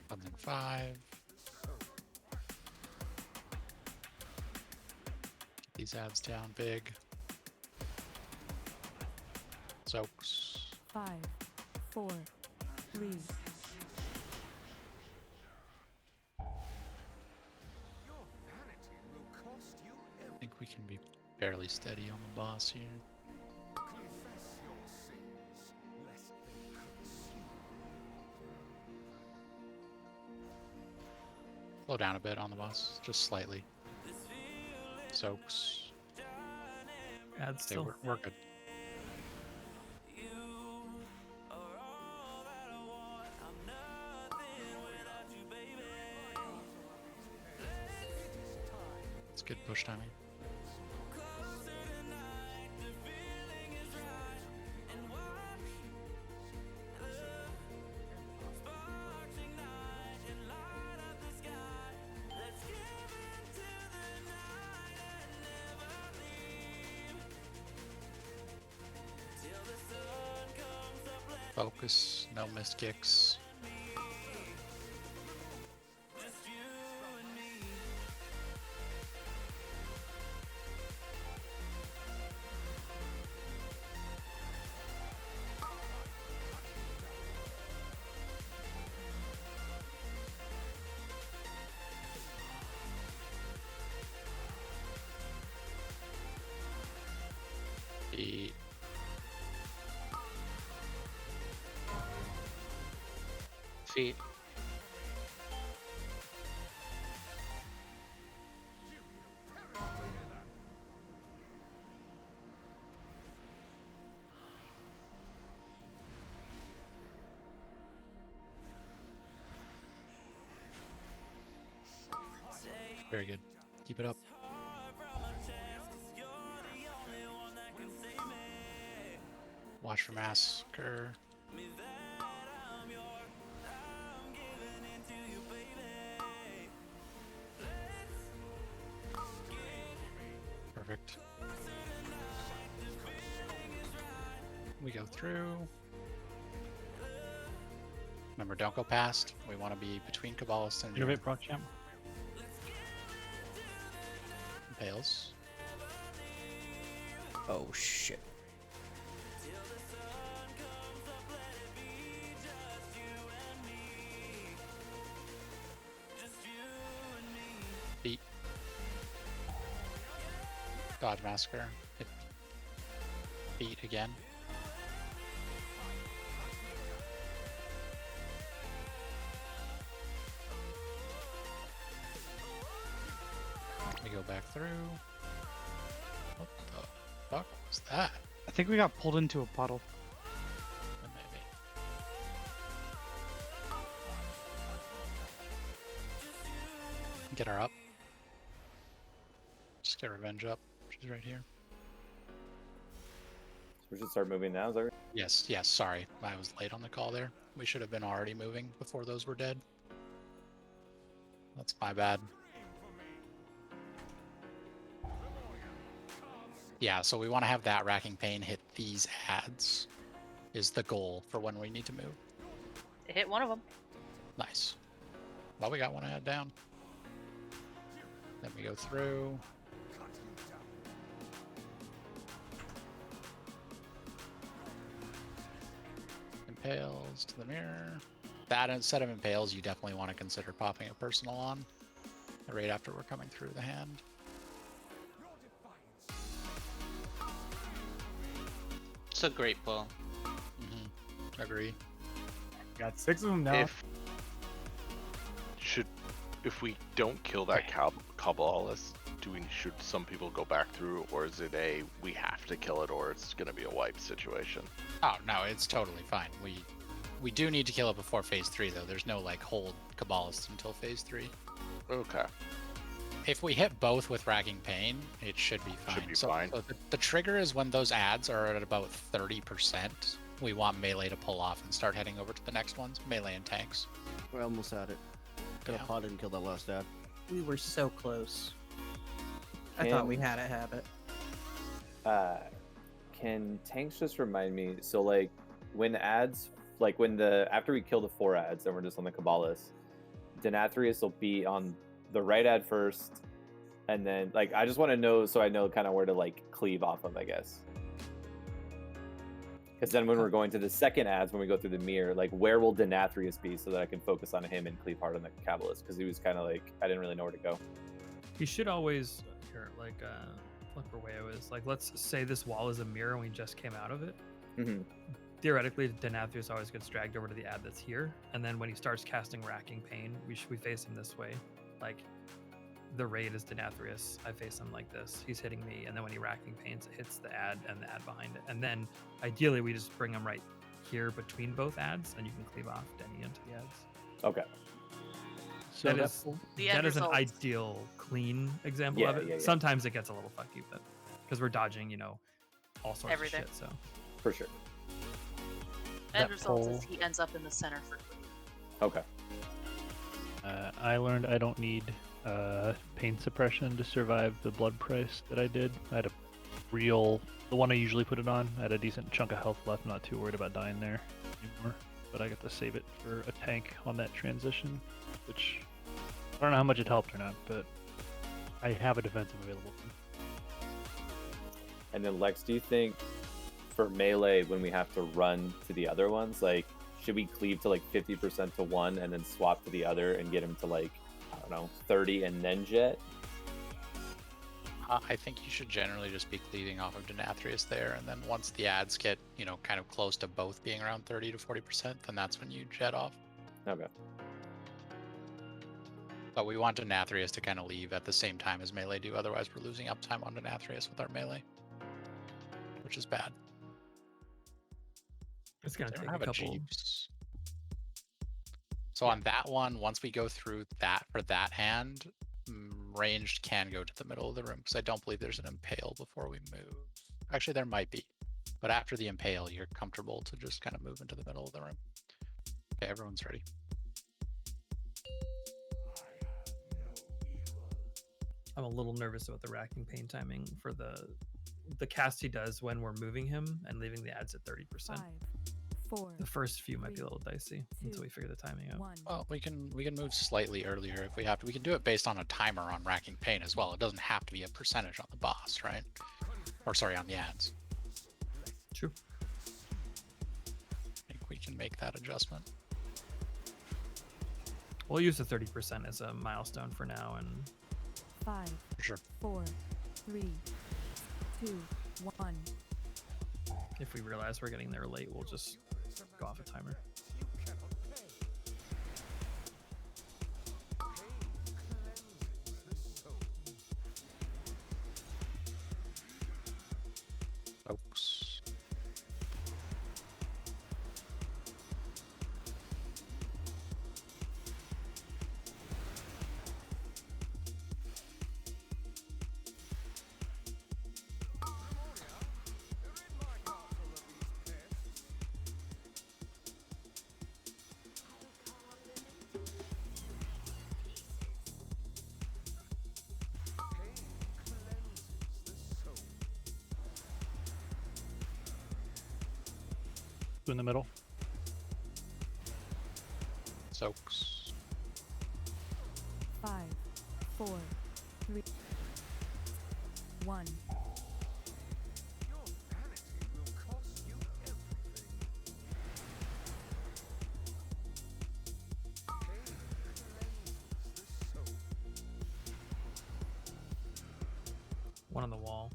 And then 5. Get these ads down big. Soaks. 5, 4, 3, I think we can be fairly steady on the boss here. Slow down a bit on the boss, just slightly. Soaks. Ads Okay, still. we're good. It's good push timing. Focus, no missed kicks. Feet. Feet. Very good. Keep it up. Watch for massacre. Perfect. We go through. Remember, don't go past. We want to be between Kabbalist and Innovate proc champ. Impales. Oh shit. Beat. Dodge Massacre. Hit. Beat again. We go back through. What the fuck was that? I think we got pulled into a puddle. Maybe. Get her up. Just get revenge up. She's right here. We should start moving now. Is that right? Yes, yes, sorry. I was late on the call there. We should have been already moving before those were dead. That's my bad. Yeah, so we want to have that racking pain hit these ads is the goal for when we need to move. It hit one of them. Nice. Well, we got one ad down. Then we go through. Impales to the mirror. That instead of impales, you definitely want to consider popping a personal on right after we're coming through the hand. It's a great pull. Agree. Got 6 of them now. If we don't kill that Kabbalist, should some people go back through, or is it a we have to kill it, or it's going to be a wipe situation? Oh no, it's totally fine. We do need to kill it before phase 3 though. There's no like hold Kabbalist until phase 3. Okay. If we hit both with Racking Pain, it should be fine. Should be fine. So the trigger is when those ads are at about 30%. We want melee to pull off and start heading over to the next ones, melee and tanks. We're almost at it. Got a pot and kill that last ad. We were so close. I thought we had it. Can tanks just remind me? So like when ads, like after we kill the 4 ads and we're just on the Cabalists, Denathrius will be on the right ad first, and then like I just want to know so I know kind of where to like cleave off of, I guess. Because then when we're going to the second ads, when we go through the mirror, like where will Denathrius be so that I can focus on him and cleave hard on the Cabalist? Because he was kind of like I didn't really know where to go. He should always here look for way I was like. Let's say this wall is a mirror and we just came out of it. Mm-hmm. Theoretically, Denathrius always gets dragged over to the ad that's here, and then when he starts casting Racking Pain, we face him this way. Like the raid is Denathrius, I face him like this. He's hitting me, and then when he Racking Pains, it hits the ad and the ad behind it. And then ideally, we just bring him right here between both ads, and you can cleave off Denny into the ads. Okay. So that is an ideal clean example of it. Yeah. Sometimes it gets a little fucky, but because we're dodging, all sorts Everything. of shit. So for sure. End result is he ends up in the center for clean. Okay. I learned I don't need pain suppression to survive the blood price that I did. I had the one I usually put it on. I had a decent chunk of health left. I'm not too worried about dying there anymore. But I got to save it for a tank on that transition, which I don't know how much it helped or not, but I have a defensive available. And then Lex, do you think for melee when we have to run to the other ones, like should we cleave to like 50% to one and then swap to the other and get him to like, I don't know, 30 and then jet? I think you should generally just be cleaving off of Denathrius there, and then once the ads get, kind of close to both being around 30 to 40%, then that's when you jet off. Okay. But we want Denathrius to kind of leave at the same time as melee do, otherwise we're losing uptime on Denathrius with our melee, which is bad. It's gonna take a have couple. Jeeps. So on that one, once we go through that for that hand, ranged can go to the middle of the room because I don't believe there's an impale before we move. Actually, there might be, but after the impale, you're comfortable to just kind of move into the middle of the room. Okay, everyone's ready. I'm a little nervous about the Racking Pain timing for the cast he does when we're moving him and leaving the ads at 30%. 5, 4. The first few might be a little dicey until we figure the timing out. Well, we can move slightly earlier if we have to. We can do it based on a timer on Racking Pain as well. It doesn't have to be a percentage on the boss, right? Or sorry, on the ads. True. I think we can make that adjustment. We'll use the 30% as a milestone for now, and 5, sure. 4, 3, 2, 1. If we realize we're getting there late, we'll just go off a timer. Folks. In the middle. Soaks. 5, 4, 3, 1. One on the wall.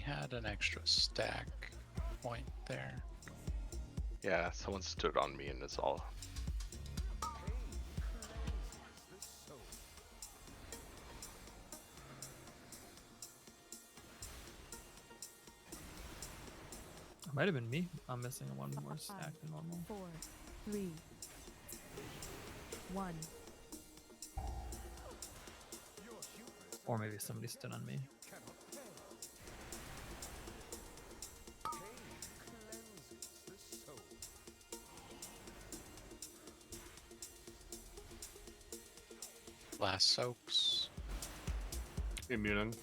Had an extra stack point there. Yeah, someone stood on me and it's all. Might have been me. I'm missing one more stack than normal. 4, 3, 1. Or maybe somebody stood on me. Last soaks. Immuning.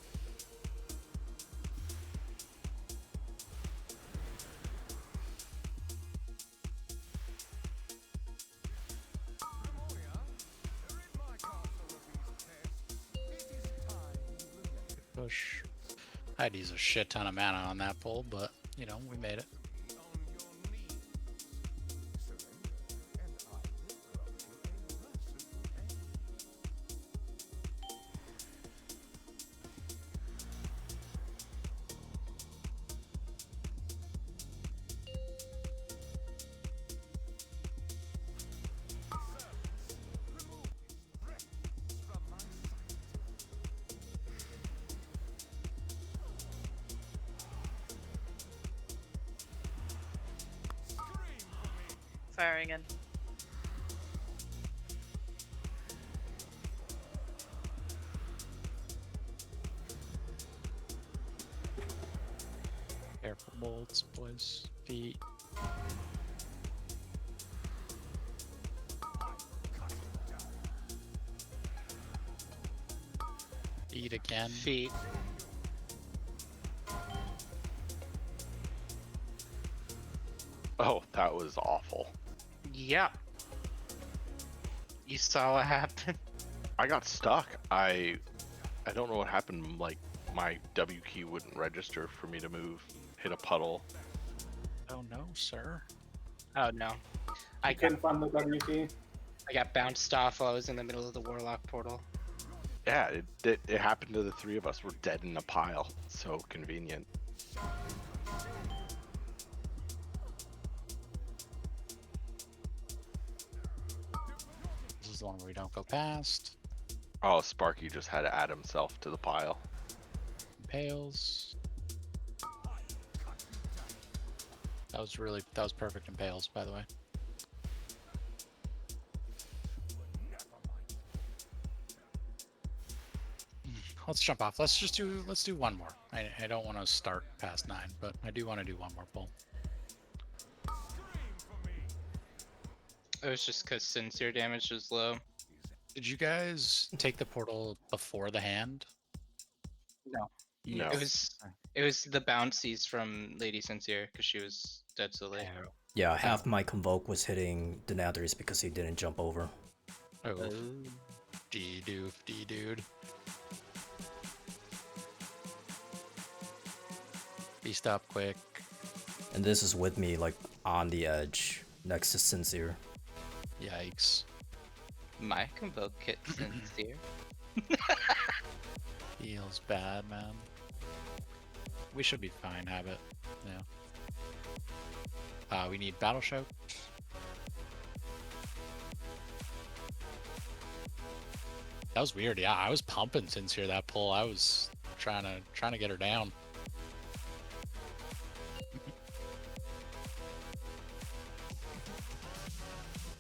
Push. I'd use a shit ton of mana on that pull, but you know, we made it. Firing in. Careful bolts, boys. Feet. Feet again. Feet. Oh, that was awful. Yeah. You saw what happened. I got stuck. I don't know what happened. Like my W key wouldn't register for me to move. Hit a puddle. Oh no, sir. Oh no. I couldn't find the W key. I got bounced off while I was in the middle of the Warlock portal. Yeah, it happened to the three of us. We're dead in a pile. So convenient. This is the one where we don't go past. Oh, Sparky just had to add himself to the pile. Impales. That was perfect impales, by the way. Let's jump off. Let's do one more. I don't want to start past 9, but I do want to do one more pull. It was just because sincere damage was low. Did you guys take the portal before the hand? No. No. It was the bouncies from Lady Sincere because she was dead so late. Yeah, half my convoke was hitting Denathrius because he didn't jump over. Oh. D-doof, dude. Beast up quick. And this is with me, like, on the edge, next to Sincere. Yikes. My convoke hit Sincere. Feels bad, man. We should be fine, Habit. Yeah. We need Battle Show. That was weird. Yeah, I was pumping Sincere that pull. I was trying to get her down.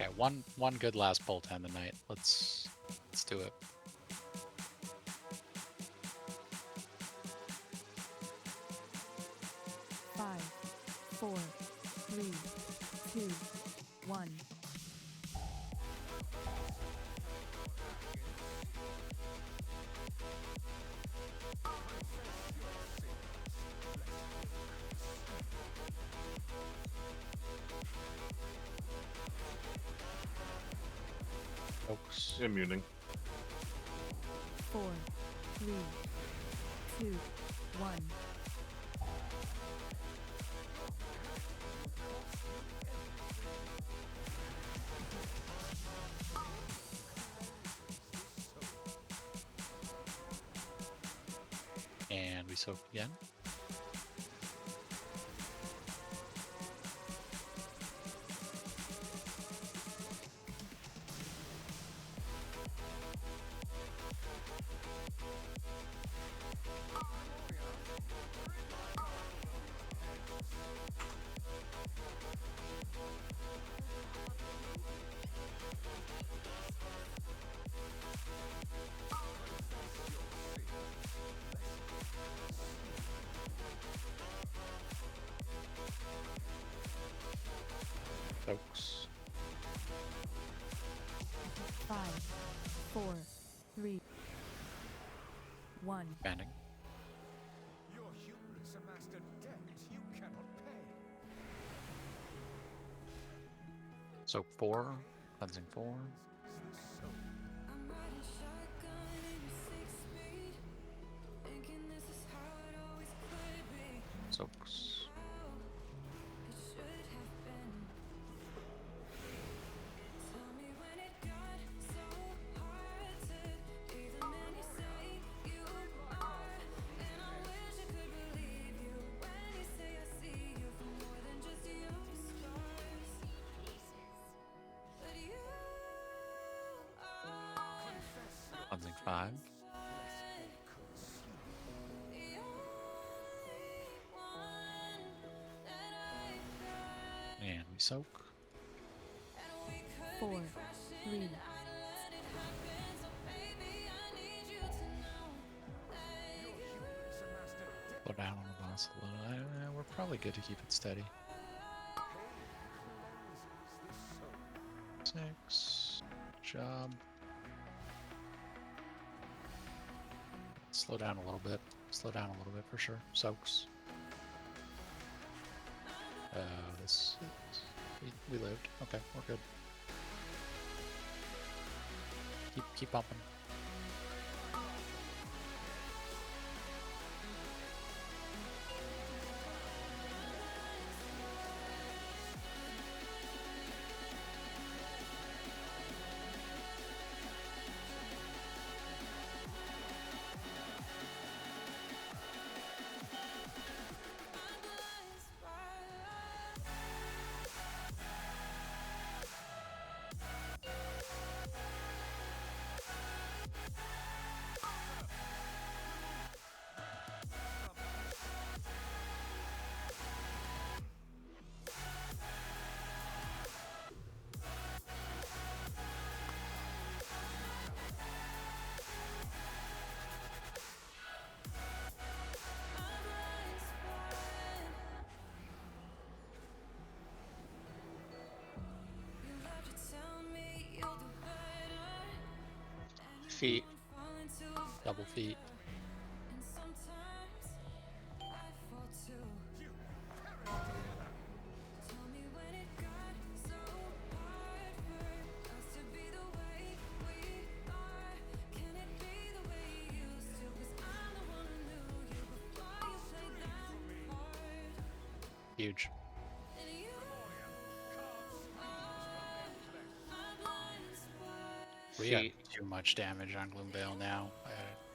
Okay, one good last pull to end the night. Let's do it. Five, 4, 3, 2, 1. Folks. Immuning. 4, 3, 2, 1. And we soak again. 4, 3, 1. Banding. Your hubris amassed a debt you cannot pay. So 4, cleansing 4. Soaks. Cleansing 5. And we soak. 4, 3. Slow down on the boss a little. We're probably good to keep it steady. 6. Good job. Slow down a little bit. Slow down a little bit for sure. Soaks. This we lived. Okay, we're good. Keep pumping. Feet. Double feet. Huge. We got too much damage on Gloomvale now.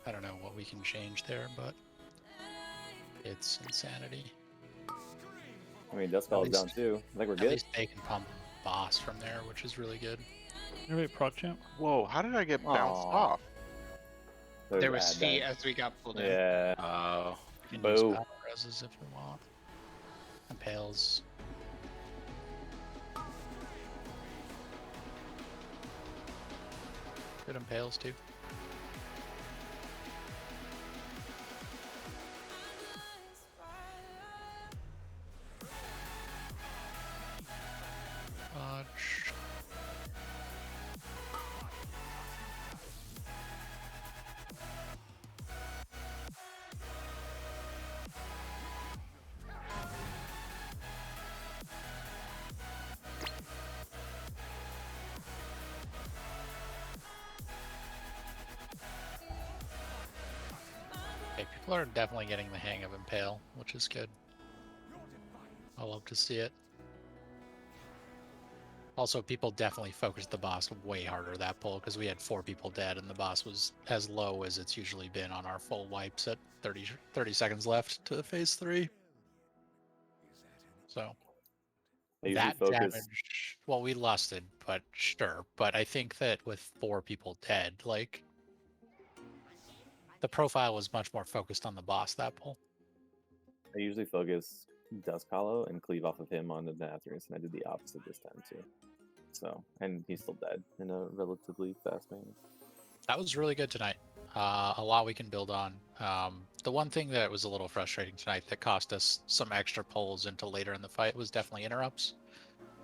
I don't know what we can change there, but it's insanity. I mean, Dust Call is down too. I think we're good. At least they can pump boss from there, which is really good. Innovate proc champ. Whoa, how did I get bounced off? There was feet as we got pulled in. Yeah. Oh. You can use power reses if you want. Impales. Good impales too. Dodge. Okay, people are definitely getting the hang of Impale, which is good. I love to see it. Also, people definitely focused the boss way harder that pull because we had 4 people dead and the boss was as low as it's usually been on our full wipes at 30 seconds left to phase 3. So that damage, well, we lusted, but sure. But I think that with 4 people dead, like, the profile was much more focused on the boss that pull. I usually focus Dust Hollow and cleave off of him on the Denathrius, and I did the opposite this time too. So, and he's still dead in a relatively fast manner. That was really good tonight. A lot we can build on. The one thing that was a little frustrating tonight that cost us some extra pulls into later in the fight was definitely interrupts.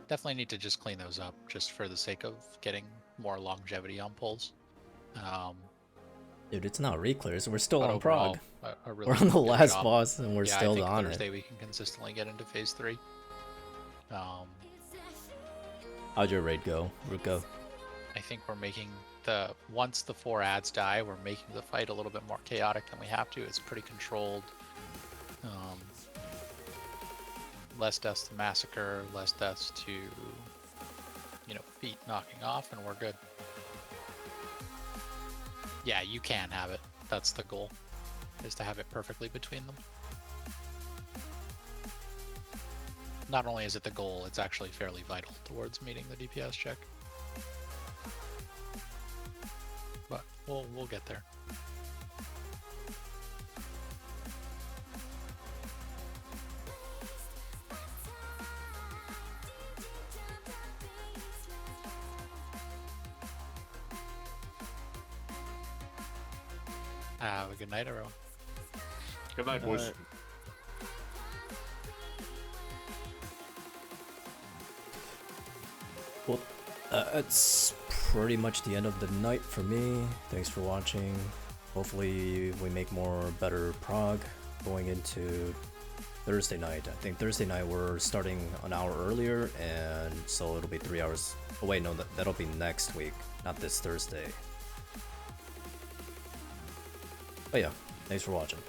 Definitely need to just clean those up just for the sake of getting more longevity on pulls. Dude, it's not reclears. We're still But on overall, Prague. a really We're on the good last job. boss, and we're Yeah, still I think on Thursday it. we can consistently get into phase 3. How'd your raid go, Ruka? I think we're making once the 4 ads die, we're making the fight a little bit more chaotic than we have to. It's pretty controlled. Less deaths to massacre, less deaths to, feet knocking off, and we're good. Yeah, you can have it. That's the goal, is to have it perfectly between them. Not only is it the goal, it's actually fairly vital towards meeting the DPS check. But we'll get there. Have a good night, everyone. Good night, boys. Well, that's pretty much the end of the night for me. Thanks for watching. Hopefully we make more better prog going into Thursday night. I think Thursday night we're starting an hour earlier, and so it'll be 3 hours. Oh wait, no, that'll be next week, not this Thursday. But yeah, thanks for watching.